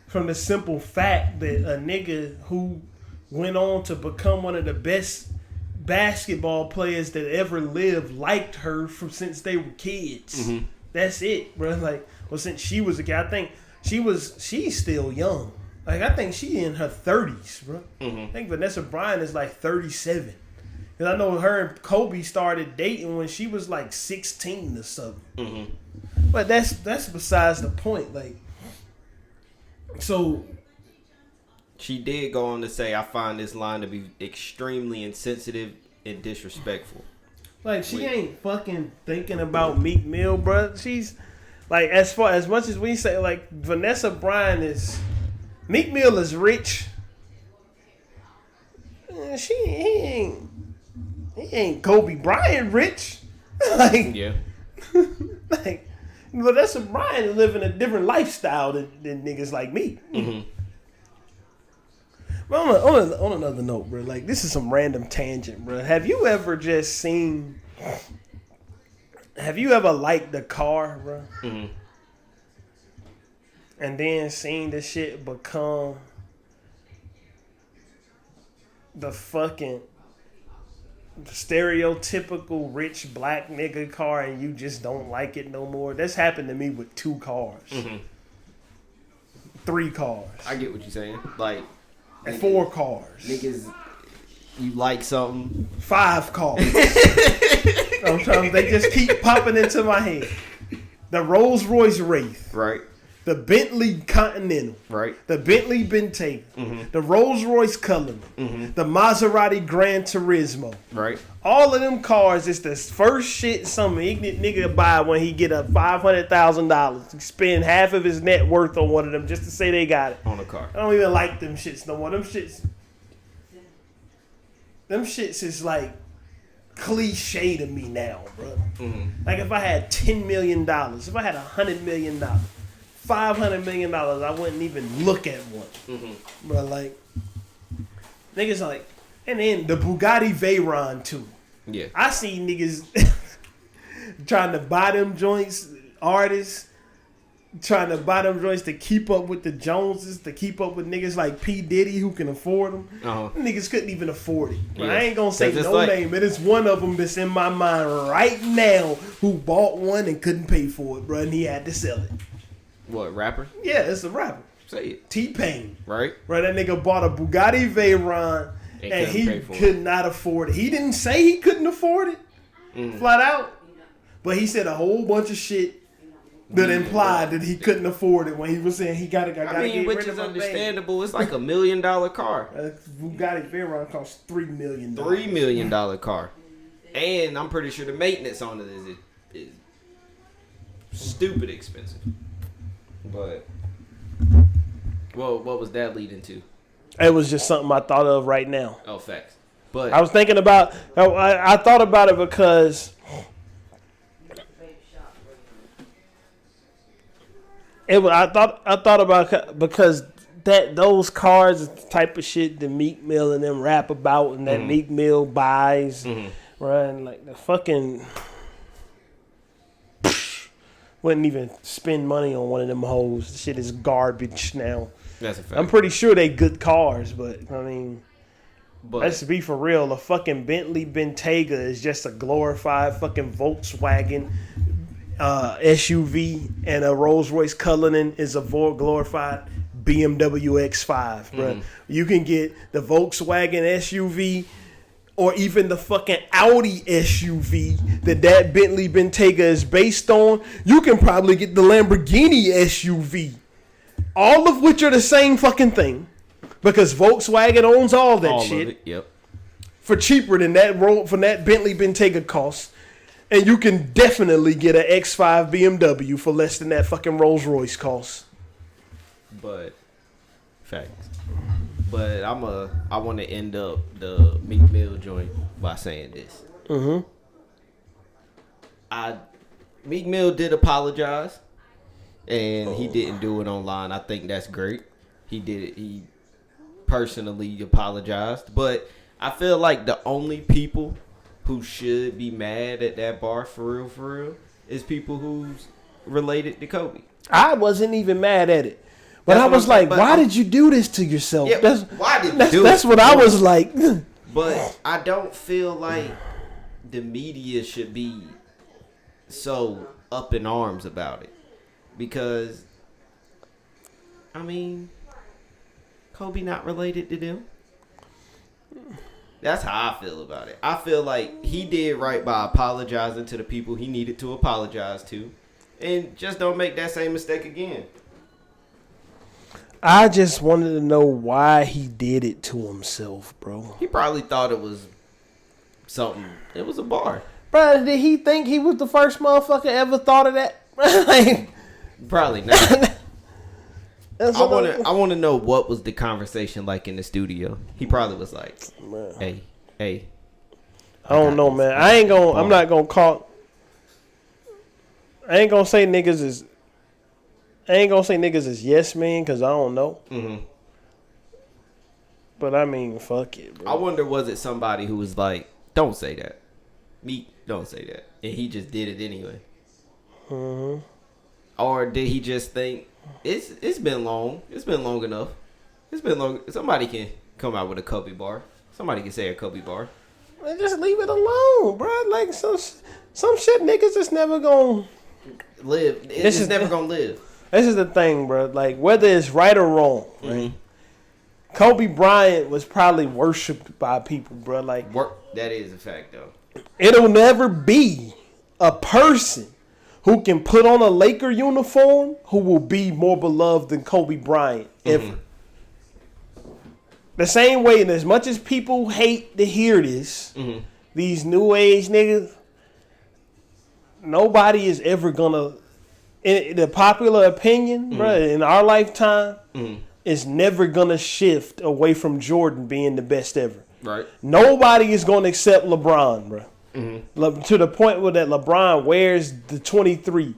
from the simple fact that a nigga who went on to become one of the best basketball players that ever lived liked her from since they were kids. Mm-hmm. That's it, bro. Like, well, since she was a kid, I think she's still young. Like, I think she in her 30s, bro. Mm-hmm. I think Vanessa Bryant is like 37. Because I know her and Kobe started dating when she was like 16 or something. Mm-hmm. But that's besides the point. Like, so she did go on to say, I find this line to be extremely insensitive and disrespectful. Like, she ain't fucking thinking about Meek Mill, bro. She's like, as much as we say, like, Vanessa Bryant is, Meek Mill is rich. He ain't Kobe Bryant rich. Like, Yeah. like, Vanessa Bryant is living a different lifestyle than niggas like me. Mm-hmm. But on another note, bro, like, this is some random tangent, bro. Have you ever liked the car, bro? Mm-hmm. And then seen the shit become the fucking stereotypical rich black nigga car and you just don't like it no more? That's happened to me with 2 cars. Mm-hmm. 3 cars. I get what you're saying. Like, And 4 cars. niggas, you like something. 5 cars. I'm trying, they just keep popping into my head. The Rolls Royce Wraith. Right. The Bentley Continental. Right. The Bentley Bentayga. Mm-hmm. The Rolls Royce Cullinan. Mm-hmm. The Maserati Gran Turismo. Right. All of them cars is the first shit some ignorant nigga buy when he get up $500,000. Spend half of his net worth on one of them just to say they got it. On a car. I don't even like them shits no more. Them shits is like cliche to me now, bro. Mm-hmm. Like, if I had $10 million, if I had $100 million, $500 million, I wouldn't even look at one. Mm-hmm. Bro, like, niggas like, and then the Bugatti Veyron too. Yeah. I see niggas trying to buy them joints, artists trying to buy them joints to keep up with the Joneses, to keep up with niggas like P. Diddy who can afford them. Uh-huh. Niggas couldn't even afford it. Yeah. I ain't gonna say no like, name, but it's one of them that's in my mind right now who bought one and couldn't pay for it, bro, and he had to sell it. What, rapper? Yeah, it's a rapper. Say it. T-Pain. Right? Right, that nigga bought a Bugatti Veyron and he could not afford it. He didn't say he couldn't afford it, flat out, but he said a whole bunch of shit that implied that he couldn't afford it when he was saying he gotta get which rid is of my understandable. It's like $1 million car. Bugatti Veyron costs $3 million. $3 million car. And I'm pretty sure the maintenance on it is stupid expensive. But, well, what was that leading to? It was just something I thought of right now. Oh, facts. But I was thinking about. I thought about it because I thought about because those cars is the type of shit that Meek Mill and them rap about and that Meek Mill buys, right? And like the fucking wouldn't even spend money on one of them hoes. The shit is garbage now. that's a fact. I'm pretty sure they good cars, but I mean, let's be for real. A fucking Bentley Bentayga is just a glorified fucking Volkswagen SUV, and a Rolls Royce Cullinan is a glorified BMW X5, bro. You can get the Volkswagen SUV or even the fucking Audi SUV that Bentley Bentayga is based on. You can probably get the Lamborghini SUV, all of which are the same fucking thing, because Volkswagen owns all that shit. Of it, yep. For cheaper than that Bentley Bentayga costs. And you can definitely get an X5 BMW for less than that fucking Rolls Royce costs. But, facts. But I want to end up the Meek Mill joint by saying this. Meek Mill did apologize, and he didn't do it online. I think that's great. He did it. He personally apologized, but I feel like the only people who should be mad at that bar for real, is people who's related to Kobe. I wasn't even mad at it. But That's I was like, why I'm, did you do this to yourself? Yeah, why did you do That's it? what I was like. But I don't feel like the media should be so up in arms about it. Because, I mean, Kobe not related to them. That's how I feel about it. I feel like he did right by apologizing to the people he needed to apologize to. And just don't make that same mistake again. I just wanted to know why he did it to himself, bro. He probably thought it was something. It was a bar. Bro, did he think he was the first motherfucker ever thought of that? Like, probably not. I want to know what was the conversation like in the studio. He probably was like, "Hey." I don't know, man. I'm not gonna call. I ain't gonna say niggas is yes man because I don't know. Mm-hmm. But I mean, fuck it, bro. I wonder, was it somebody who was like, "Don't say that, Meek, don't say that," and he just did it anyway, or did he just think it's been long, it's been long enough, it's been long. Somebody can come out with a Kobe bar. Somebody can say a Kobe bar. Man, just leave it alone, bro. Like some shit niggas just never gonna live. It's never gonna live. This is the thing, bro. Like, whether it's right or wrong, right? Kobe Bryant was probably worshipped by people, bro. Like, that is a fact, though. It'll never be a person who can put on a Laker uniform who will be more beloved than Kobe Bryant ever. The same way, and as much as people hate to hear this, these new age niggas, nobody is ever gonna, in the popular opinion, bruh, in our lifetime, is never gonna shift away from Jordan being the best ever. Right. Nobody is gonna accept LeBron, bruh. To the point where that LeBron wears the 23.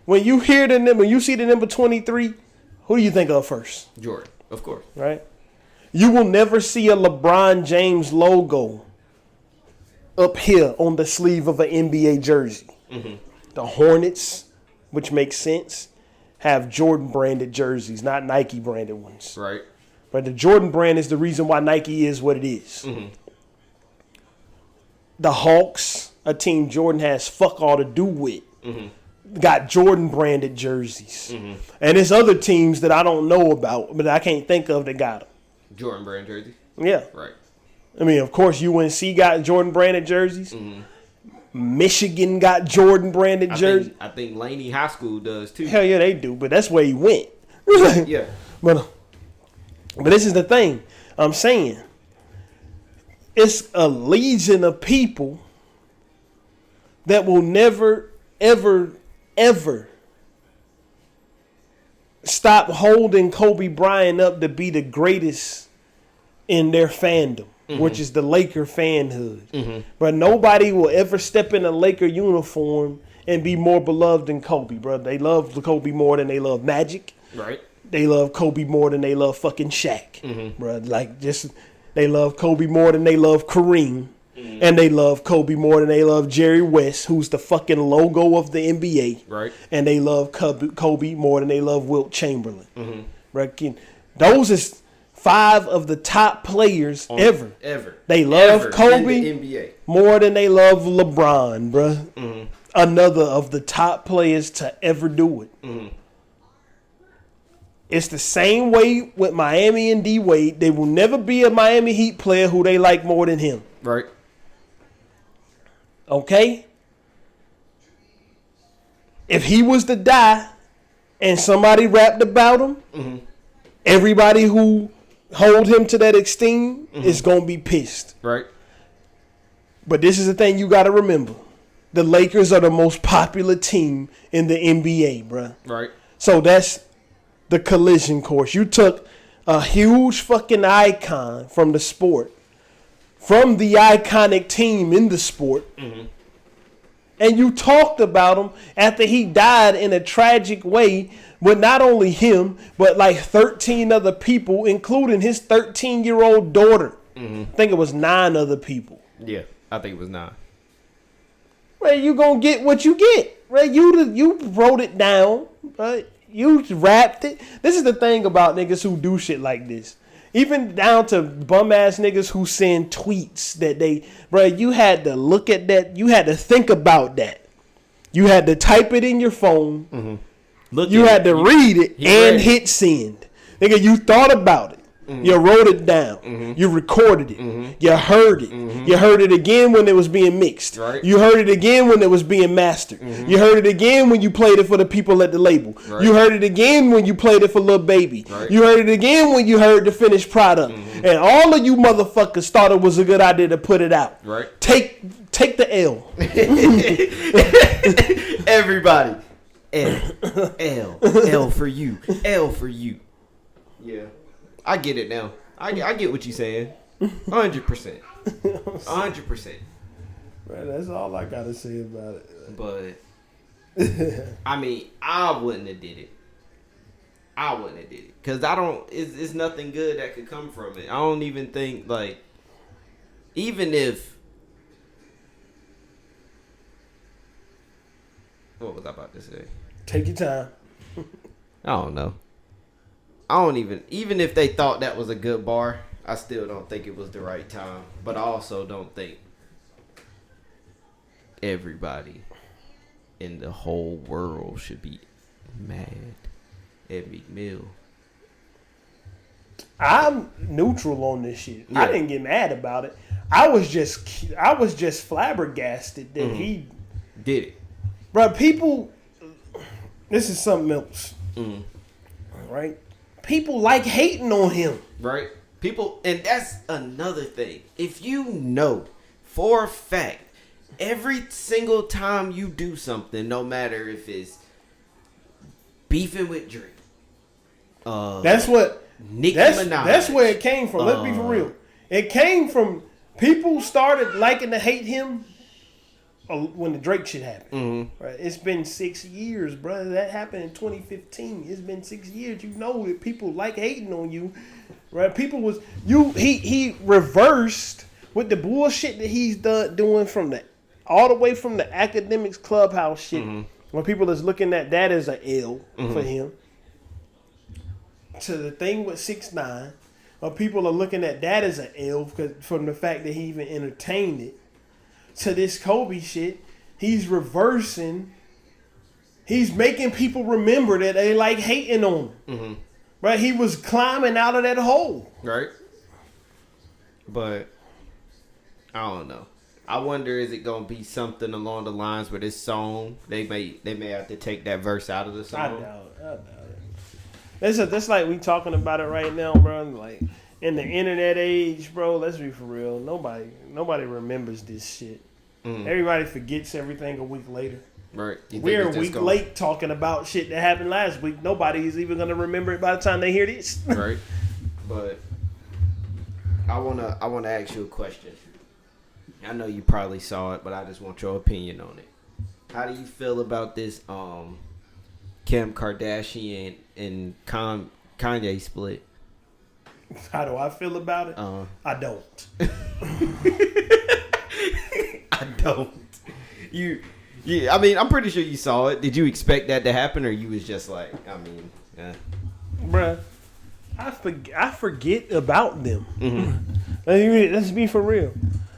When you hear the number, you see the number 23, who do you think of first? Jordan, of course. Right. You will never see a LeBron James logo up here on the sleeve of an NBA jersey. The Hornets, which makes sense, have Jordan branded jerseys, not Nike branded ones. Right. But the Jordan brand is the reason why Nike is what it is. The Hawks, a team Jordan has fuck all to do with, got Jordan branded jerseys. And there's other teams that I don't know about, but I can't think of that got them. Jordan brand jersey? Yeah. Right. I mean, of course, UNC got Jordan branded jerseys. Michigan got Jordan branded jerseys. I think Laney High School does too. Hell yeah, they do, but that's where he went. Yeah. But this is the thing. I'm saying it's a legion of people that will never, ever, ever stop holding Kobe Bryant up to be the greatest in their fandom, which is the Laker fanhood. But nobody will ever step in a Laker uniform and be more beloved than Kobe, bro. They love Kobe more than they love Magic. Right. They love Kobe more than they love fucking Shaq, bro. Like, just they love Kobe more than they love Kareem. And they love Kobe more than they love Jerry West, who's the fucking logo of the NBA. Right. And they love Kobe more than they love Wilt Chamberlain. Right? Those is 5 of the top players ever. They love Kobe in the NBA more than they love LeBron, bro. Another of the top players to ever do it. It's the same way with Miami and D Wade. They will never be a Miami Heat player who they like more than him. Right. Okay? If he was to die and somebody rapped about him, everybody who hold him to that esteem is going to be pissed. Right. But this is the thing you got to remember. The Lakers are the most popular team in the NBA, bruh. Right. So that's the collision course. You took a huge fucking icon from the sport, from the iconic team in the sport, and you talked about him after he died in a tragic way with not only him, but like 13 other people, including his 13-year-old daughter. I think it was 9 other people. Yeah, I think it was 9. Right, you gonna get what you get. Right, you wrote it down. Right, you rapped it. This is the thing about niggas who do shit like this. Even down to bum ass niggas who send tweets that they, bro, you had to look at that. You had to think about that. You had to type it in your phone. You had to read it and hit send. Nigga, you thought about it. You wrote it down. You recorded it. You heard it. You heard it again when it was being mixed. Right. You heard it again when it was being mastered. You heard it again when you played it for the people at the label. Right. You heard it again when you played it for Lil Baby. Right. You heard it again when you heard the finished product. And all of you motherfuckers thought it was a good idea to put it out. Right. Take the L. Everybody. L for you. L for you. Yeah. I get it now. I get what you're saying. 100%. 100%. Right, that's all I gotta say about it. But I mean, I wouldn't have did it. Cause I don't. It's nothing good that could come from it. I don't even think like, even if. What was I about to say? Take your time. I don't know. I don't even if they thought that was a good bar, I still don't think it was the right time. But I also don't think everybody in the whole world should be mad at Meek Mill. I'm neutral on this shit. Yeah. I didn't get mad about it. I was just flabbergasted that he did it. Bro, people, this is something else. Right? People like hating on him. Right? People, and that's another thing. If you know for a fact, every single time you do something, no matter if it's beefing with Drake, that's what Nicki Minaj. That's where it came from. Let's be for real. It came from people started liking to hate him when the Drake shit happened. Right? It's been 6 years, brother. That happened in 2015. It's been 6 years. You know that people like hating on you. Right? People was he reversed with the bullshit that he's doing from all the way from the academics clubhouse shit. When people is looking at that as an L for him. To the thing with 6ix9ine, or people are looking at that as an L from the fact that he even entertained it. To this Kobe shit, he's reversing. He's making people remember that they like hating on him. Right? He was climbing out of that hole. Right. But I don't know. I wonder, is it gonna be something along the lines where this song they may have to take that verse out of the song? I doubt it. That's like we talking about it right now, bro. Like in the internet age, bro. Let's be for real. Nobody remembers this shit. Everybody forgets everything a week later. Right. We're a week late talking about shit that happened last week. Nobody is even gonna remember it by the time they hear this. Right. But I wanna ask you a question. I know you probably saw it, but I just want your opinion on it. How do you feel about this Kim Kardashian and Kanye split? How do I feel about it? I don't. I don't. I mean, I'm pretty sure you saw it. Did you expect that to happen, or you was just like, I mean, bruh, I forget about them. Let's be for real.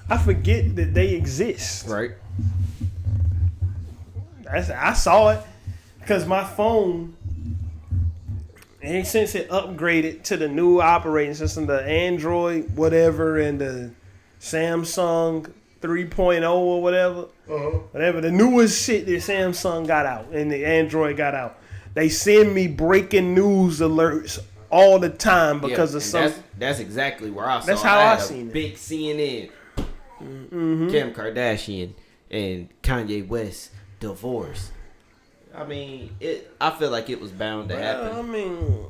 I forget that they exist. Right. I saw it because my phone, and since it upgraded to the new operating system, the Android whatever and the Samsung 3.0 or whatever, whatever the newest shit that Samsung got out and the Android got out, they send me breaking news alerts all the time because of some. That's exactly where I saw. That's how I seen it. Big CNN. Kim Kardashian and Kanye West divorce. I mean, I feel like it was bound to happen. I mean,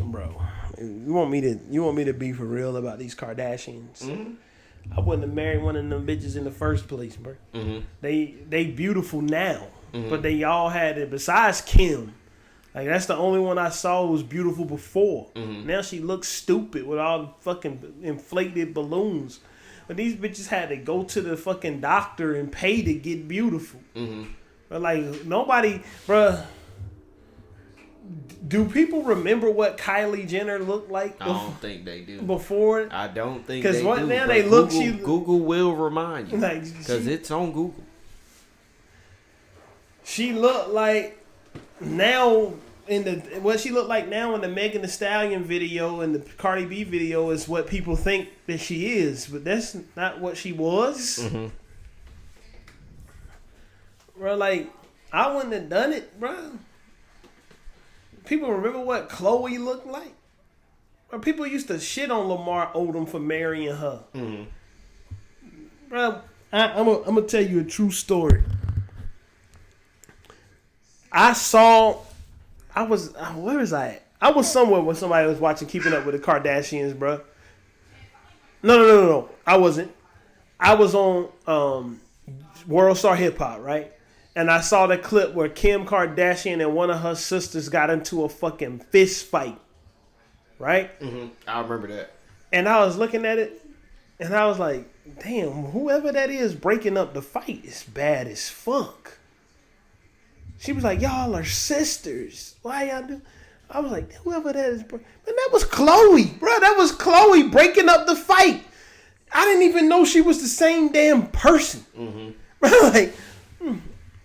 Bro, you want me to be for real about these Kardashians? Mm-hmm. I wouldn't have married one of them bitches in the first place, bro. Mm-hmm. They beautiful now, but they all had it. Besides Kim, like that's the only one I saw who was beautiful before. Now she looks stupid with all the fucking inflated balloons. But these bitches had to go to the fucking doctor and pay to get beautiful. But like nobody, bruh. Do people remember what Kylie Jenner looked like? I don't think they do. Before? I don't think they do. Because now they look... Google will remind you. Like, because it's on Google. She looked like... Now... What she looked like now in the Megan Thee Stallion video and the Cardi B video is what people think that she is. But that's not what she was. Bro, like... I wouldn't have done it, bro. People remember what Chloe looked like? Or people used to shit on Lamar Odom for marrying her. Bro, I'm going to tell you a true story. Where was I at? I was somewhere when somebody was watching Keeping Up with the Kardashians, bro. No. I wasn't. I was on World Star Hip Hop, right? And I saw the clip where Kim Kardashian and one of her sisters got into a fucking fist fight. Right? I remember that. And I was looking at it, and I was like, damn, whoever that is breaking up the fight is bad as fuck. She was like, y'all are sisters. Why y'all do? I was like, whoever that is. Man, that was Chloe, bro. That was Chloe breaking up the fight. I didn't even know she was the same damn person. Bro, like...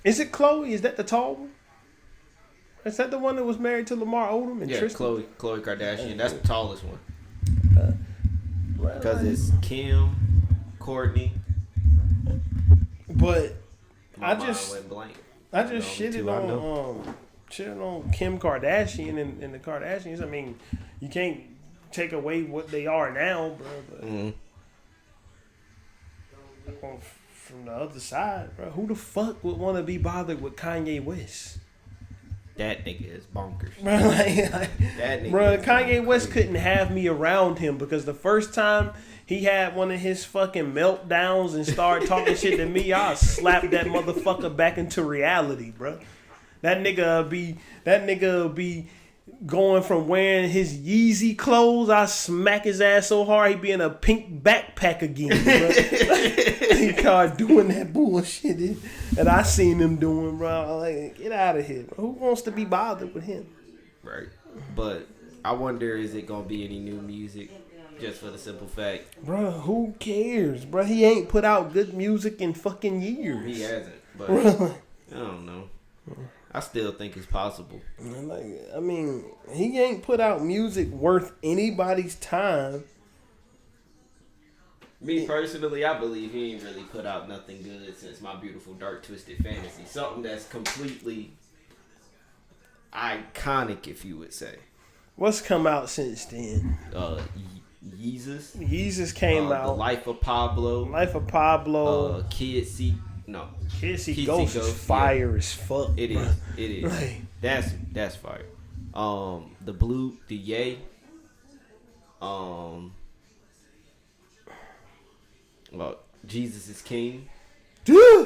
Is it Chloe? Is that the tall one? Is that the one that was married to Lamar Odom and Tristan? Khloe Kardashian. That's the tallest one. Because it's Kim, Courtney. But I just shitted on Kim Kardashian and the Kardashians. I mean, you can't take away what they are now, bro. But from the other side, bro, who the fuck would want to be bothered with Kanye West? That nigga is bonkers. Bro, that nigga. Bro, Kanye West couldn't have me around him because the first time he had one of his fucking meltdowns and started talking shit to me, I slapped that motherfucker back into reality, bro. That nigga be going from wearing his Yeezy clothes, I smack his ass so hard he be in a pink backpack again, bro. He started doing that bullshit that I seen him doing, bro. Like, get out of here, bro. Who wants to be bothered with him? Right. But I wonder, is it gonna be any new music? Just for the simple fact, bro, who cares, bro? He ain't put out good music in fucking years. He hasn't, but I don't know. I still think it's possible. I mean, he ain't put out music worth anybody's time. Me personally, I believe he ain't really put out nothing good since My Beautiful Dark Twisted Fantasy. Something that's completely iconic, if you would say. What's come out since then? Yeezus. Yeezus came out. The Life of Pablo. Kids See Ghost is fire as fuck. It is. It is. Like, that's fire. The Yay. Well, Jesus is King. Yeah.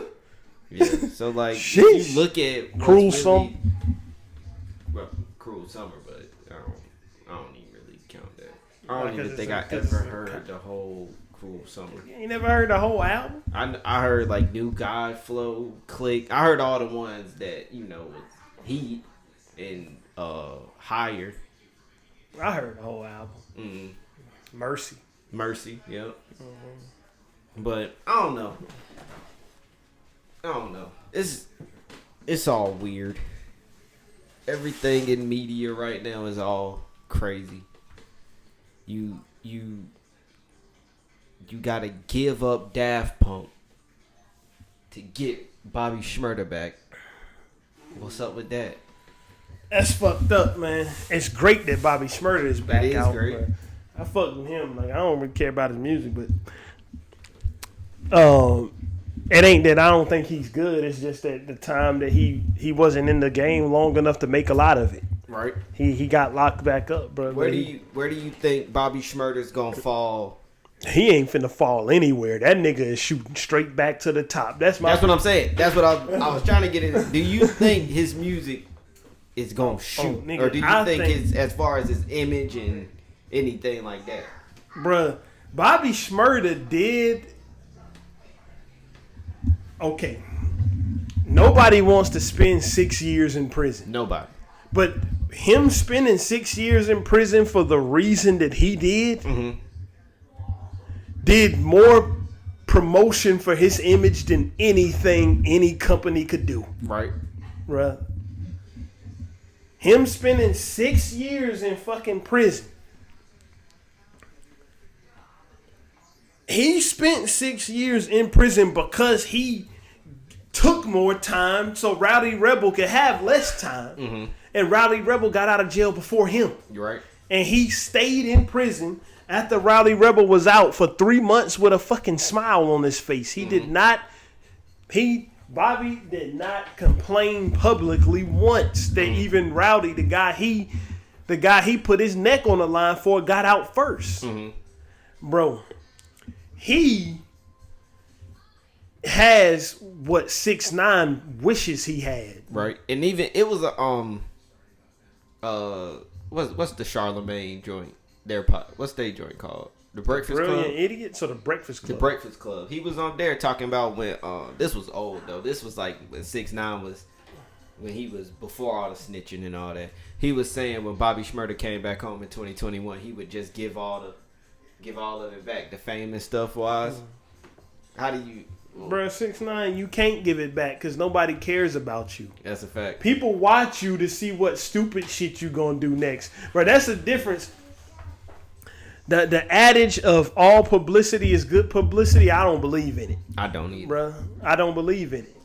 So like, if you look at Cruel Summer. Well, Cruel Summer, but I don't even really count that. I don't even think I ever heard the whole Cruel Summer. You ain't never heard the whole album? I heard like New God Flow, Click. I heard all the ones that, you know, Heat and Higher. I heard the whole album. Mm-hmm. Mercy, yep. Mm-hmm. But I don't know. It's all weird. Everything in media right now is all crazy. You gotta give up Daft Punk to get Bobby Shmurda back. What's up with that? That's fucked up, man. It's great that Bobby Shmurda is back out. It is great. I fuck with him. Like, I don't really care about his music, but it ain't that I don't think he's good. It's just that the time that he wasn't in the game long enough to make a lot of it. Right. He got locked back up, bro. Where do you think Bobby Shmurda's gonna fall? He ain't finna fall anywhere. That nigga is shooting straight back to the top. That's what I'm saying. That's what I was trying to get in. Do you think his music is gonna shoot, nigga, or do you think his, as far as his image and anything like that? Bruh, Bobby Shmurda did. Okay. Nobody wants to spend 6 years in prison. Nobody. But him spending 6 years in prison for the reason that he did, did more promotion for his image than anything any company could do. Right. Bruh. Him spending 6 years in fucking prison. He spent 6 years in prison because he took more time so Rowdy Rebel could have less time. And Rowdy Rebel got out of jail before him. You're right. And he stayed in prison after Rowdy Rebel was out for 3 months with a fucking smile on his face. He did not, Bobby did not complain publicly once that even Rowdy, the guy he put his neck on the line for, got out first. Bro, he has what 6ix9ine wishes he had. Right. And even it was a what's the Charlemagne joint? What's their joint called? The Breakfast Club. Brilliant Idiots or the Breakfast Club? The Breakfast Club. He was on there talking about when this was old though. This was like when 6ix9ine was, when he was before all the snitching and all that. He was saying when Bobby Shmurda came back home in 2021, he would just give all of it back, the fame and stuff wise. How do you? Bro, 6ix9ine, you can't give it back because nobody cares about you. That's a fact. People watch you to see what stupid shit you gonna do next. Bro, that's the difference. The adage of all publicity is good publicity, I don't believe in it. I don't either. Bro, I don't believe in it.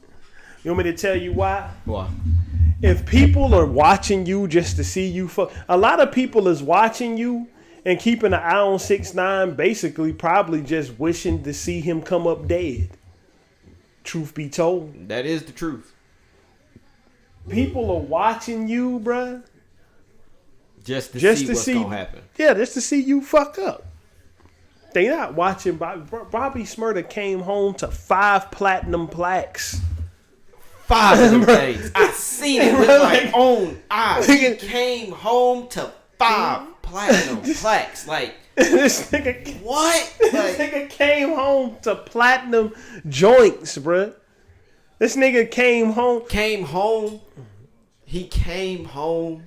You want me to tell you why? Why? If people are watching you just to see you fuck, a lot of people is watching you and keeping an eye on 6ix9ine, basically probably just wishing to see him come up dead. Truth be told. That is the truth. People are watching you, bruh. Just to see what's going to happen. Yeah, just to see you fuck up. They not watching Bobby. Bobby Shmurda came home to 5 platinum plaques. 5 of them things. I seen it with my own eyes. He came home to 5 platinum plaques. Like, this nigga, what? This nigga came home to platinum joints, bruh. This nigga came home. He came home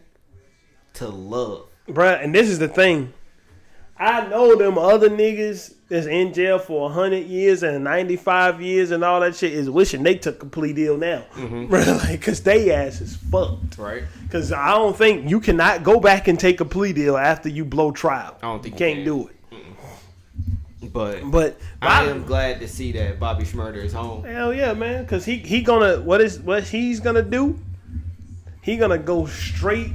to love. Bruh, and this is the thing. I know them other niggas that's in jail for 100 years and 95 years and all that shit is wishing they took a plea deal now. Bruh, like, cause they ass is fucked. Right. Cause I don't think you cannot go back and take a plea deal after you blow trial. I don't think you can't do it. But I am glad to see that Bobby Shmurda is home. Hell yeah, man. Cause he gonna what he's gonna do? He gonna go straight.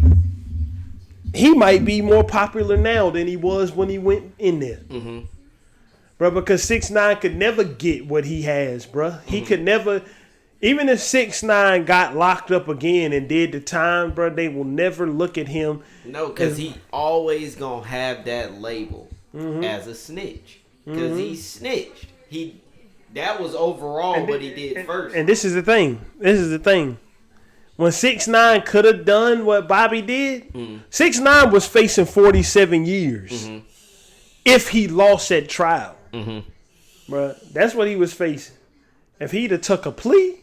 He might be more popular now than he was when he went in there. Bro, because 6ix9ine could never get what he has, bro. He could never, even if 6ix9ine got locked up again and did the time, bro, they will never look at him. No, because he always gonna have that label as a snitch. Because he snitched. That was overall what he did first. And this is the thing. When 6ix9ine could have done what Bobby did, 6ix9ine was facing 47 years if he lost at trial. Bruh, that's what he was facing. If he'd have took a plea,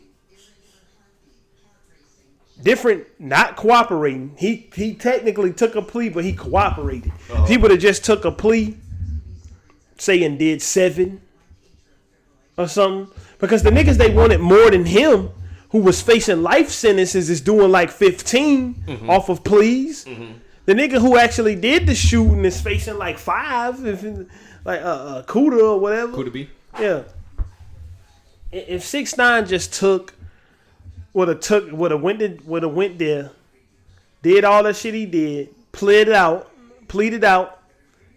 different, not cooperating. He technically took a plea, but he cooperated. If he would have just took a plea, say, and did 7 or something, because the niggas they wanted more than him, who was facing life sentences, is doing like 15 off of pleas. The nigga who actually did the shooting is facing like 5, like Kuda or whatever. Kuda B. Yeah. If 6ix9ine just would have went there, did all that shit he did, pleaded out,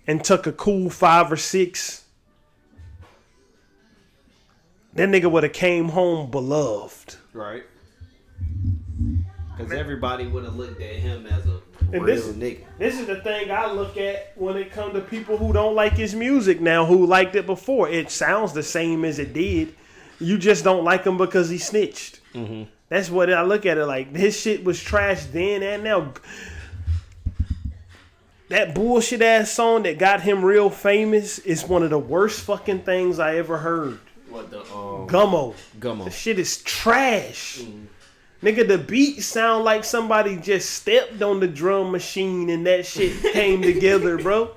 and took a cool 5 or 6. That nigga would have came home beloved. Right. Because everybody would have looked at him as a And Real nigga. this is the thing I look at when it comes to people who don't like his music now, who liked it before. It sounds the same as it did. You just don't like him because he snitched. Mm-hmm. That's what I look at it like. His shit was trash then and now. That bullshit ass song that got him real famous is one of the worst fucking things I ever heard. What the Gummo. Gummo. The shit is trash. Nigga, the beat sound like somebody just stepped on the drum machine and that shit came together, bro.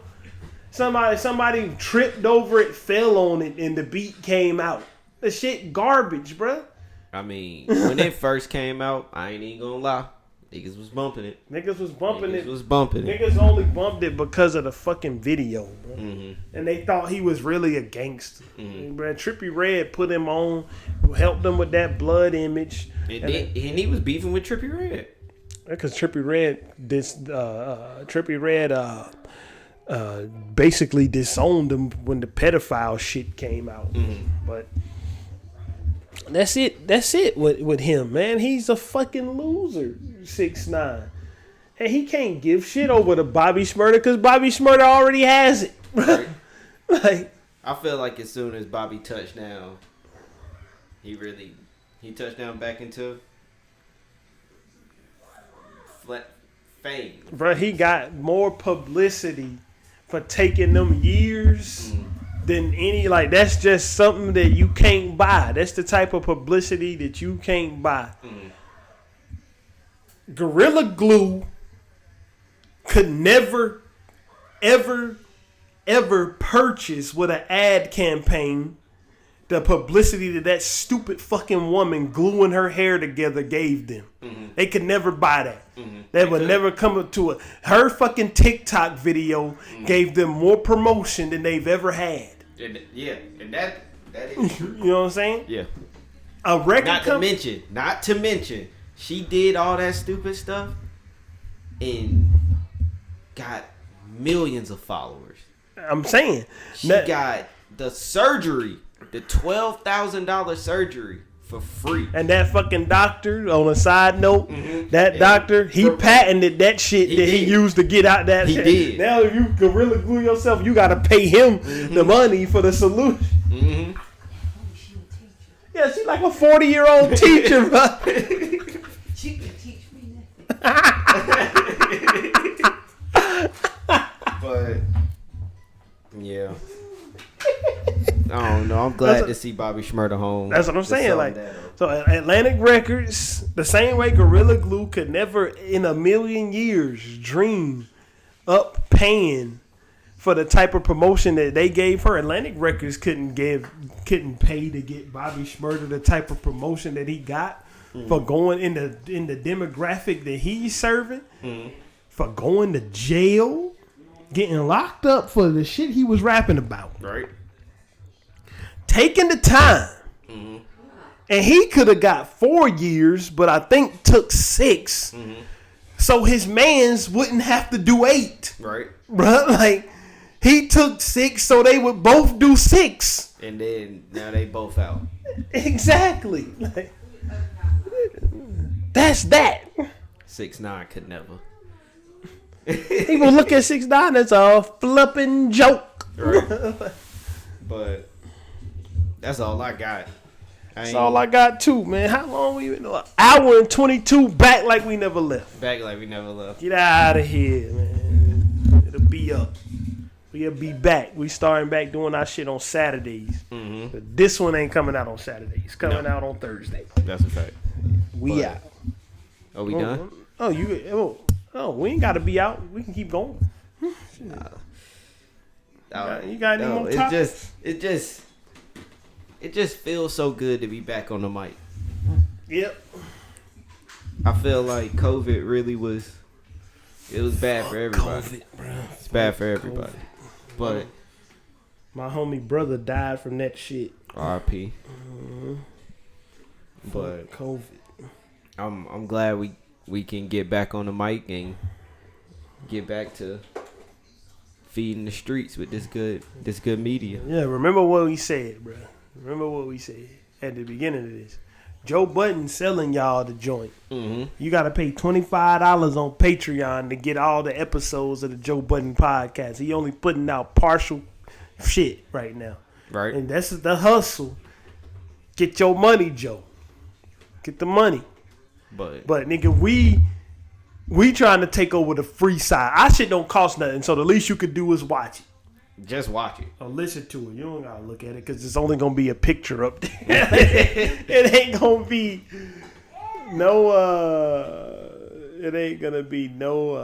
Somebody tripped over it, fell on it, and the beat came out. The shit garbage, bro. I mean, when it first came out, I ain't even gonna lie. Niggas was bumping it. Niggas was bumping it. Niggas Niggas only bumped it because of the fucking video, bro. And they thought he was really a gangster. Bro, Trippie Redd put him on, helped him with that blood image. And he was beefing with Trippie Redd. Because Trippie Redd basically disowned him when the pedophile shit came out. But that's it with him, man. He's a fucking loser, 6ix9ine. And he can't give shit over to Bobby Shmurda because Bobby Shmurda already has it. Right. Like, I feel like as soon as Bobby touched down, he touched down back into fame. bro, he got more publicity for taking them years than any, like, that's just something that you can't buy. That's the type of publicity that you can't buy. Gorilla Glue could never, ever, ever purchase with an ad campaign the publicity that stupid fucking woman gluing her hair together gave them. They could never buy that. That would never come up to it. Her fucking TikTok video gave them more promotion than they've ever had. And that is true. You know what I'm saying? Yeah. A record Not to mention, she did all that stupid stuff and got millions of followers. I'm saying. She got the surgery, the $12,000 surgery for free. And that fucking doctor, on a side note, that doctor, he patented that shit he used to get out that shit. He did. Now if you Gorilla Glue yourself, you gotta pay him the money for the solution. Yeah, she's like a 40-year-old teacher, bro. She can teach me that. But yeah. I don't know. I'm glad to see Bobby Shmurda home. That's what I'm saying. Like, so Atlantic Records, the same way Gorilla Glue could never in a million years dream up paying for the type of promotion that they gave her. Atlantic Records couldn't pay to get Bobby Shmurda the type of promotion that he got for going in the demographic that he's serving, for going to jail, getting locked up for the shit he was rapping about. Right. Taking the time. And he could have got 4 years, but I think took 6. So his mans wouldn't have to do 8. Right. Bruh, like, he took 6 so they would both do 6. And then now they both out. Exactly. Like, that's that. 6ix9ine could never. He gonna look at 6ix9ine as a flipping joke. Right. But that's all I got. That's all I got too, man. How long we been? Hour and 22, back like we never left. Back like we never left. Get out of here, man. It'll be up. We'll be back. We starting back doing our shit on Saturdays. But this one ain't coming out on Saturdays. It's coming out on Thursday. That's a fact. We out. Are we done? We ain't got to be out. We can keep going. You got any more topics? It just feels so good to be back on the mic. Yep. I feel like COVID really was. It was bad for everybody. COVID, bro. It's bad for everybody. But my homie brother died from that shit. RIP. But COVID. I'm glad we can get back on the mic and get back to feeding the streets with this good media. Yeah, remember what we said, bro. Remember what we said at the beginning of this. Joe Budden selling y'all the joint. Mm-hmm. You got to pay $25 on Patreon to get all the episodes of the Joe Budden podcast. He only putting out partial shit right now. Right. And that's the hustle. Get your money, Joe. Get the money. But nigga, we trying to take over the free side. Our shit don't cost nothing, so the least you could do is watch it. just watch it. Or listen to it. You don't gotta look at it because it's only gonna be a picture up there. It ain't gonna be no. It ain't gonna be no.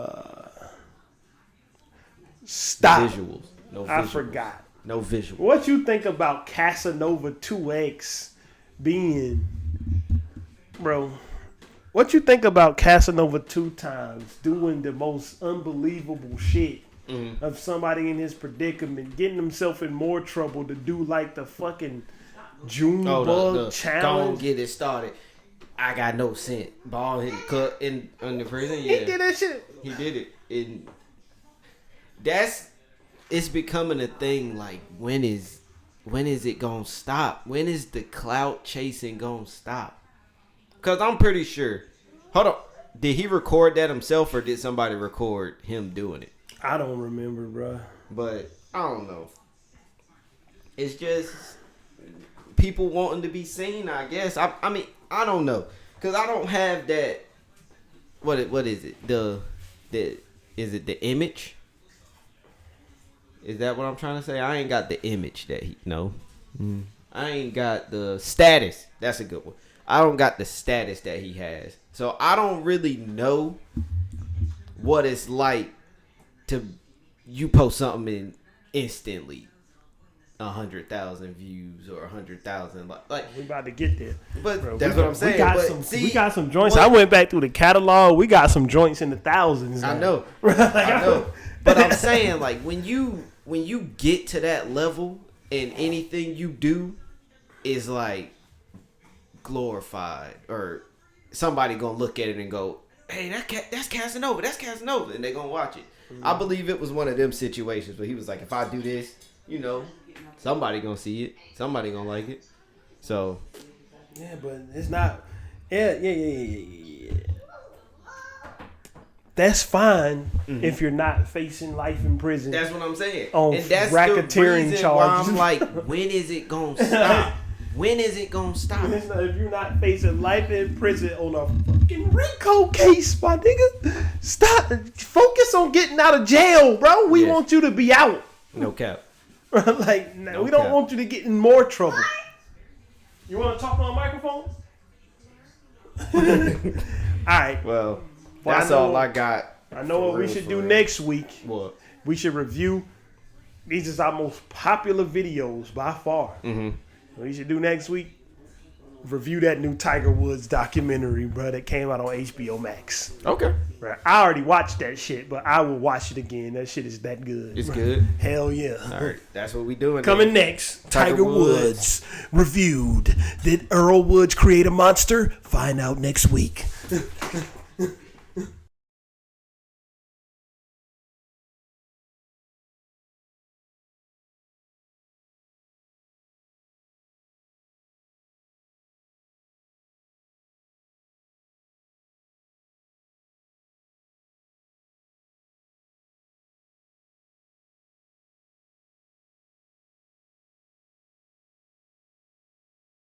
Stop. Visuals. No visuals. I forgot. No visuals. What you think about Casanova 2X being, bro? What you think about Casanova 2 times doing the most unbelievable shit of somebody in his predicament, getting himself in more trouble to do like the fucking June bug challenge? Don't get it started. I got no scent. Ball hit the cut in the prison. Yeah, He did that shit. He did it. And it's becoming a thing. Like when is it gonna stop? When is the clout chasing gonna stop? Because I'm pretty sure. Hold on. Did he record that himself or did somebody record him doing it? I don't remember, bro. But I don't know. It's just people wanting to be seen, I guess. I mean, I don't know. Because I don't have that. What is it? Is it the image? Is that what I'm trying to say? I ain't got the image that he. No. I ain't got the status. That's a good one. I don't got the status that he has. So I don't really know what it's like to you post something and instantly 100,000 views or 100,000 like We about to get there. but Bro, that's what I'm saying. We got some joints. I went back through the catalog. We got some joints in the thousands. I now. know. I know. But I'm saying like when you get to that level and anything you do is like glorified or somebody gonna look at it and go, hey, that's Casanova, and they gonna watch it. I believe it was one of them situations where he was like, if I do this, you know, somebody gonna see it, somebody gonna like it. So Yeah, but it's not. Yeah. That's fine if you're not facing life in prison. that's what I'm saying. On And that's racketeering the reason charges. why I'm like, when is it gonna stop? When is it gonna stop? It's not, if you're not facing life in prison on a fucking RICO case, my nigga, stop. Focus on getting out of jail, bro. We Yes. want you to be out. No cap. Like, No we don't cap. want you to get in more trouble. You want to talk on a microphone? All right. Well, Well, that's I know- all I got. I know what For we real, should for do real. next week. What? We should review. These is our most popular videos by far. Mm-hmm. We should do next week. Review that new Tiger Woods documentary, bro, that came out on HBO Max. Okay. Bro, I already watched that shit, but I will watch it again. That shit is that good. It's bro. good. Hell yeah. All right. That's what we doing. Coming then. next, Tiger Tiger Woods reviewed. Did Earl Woods create a monster? Find out next week.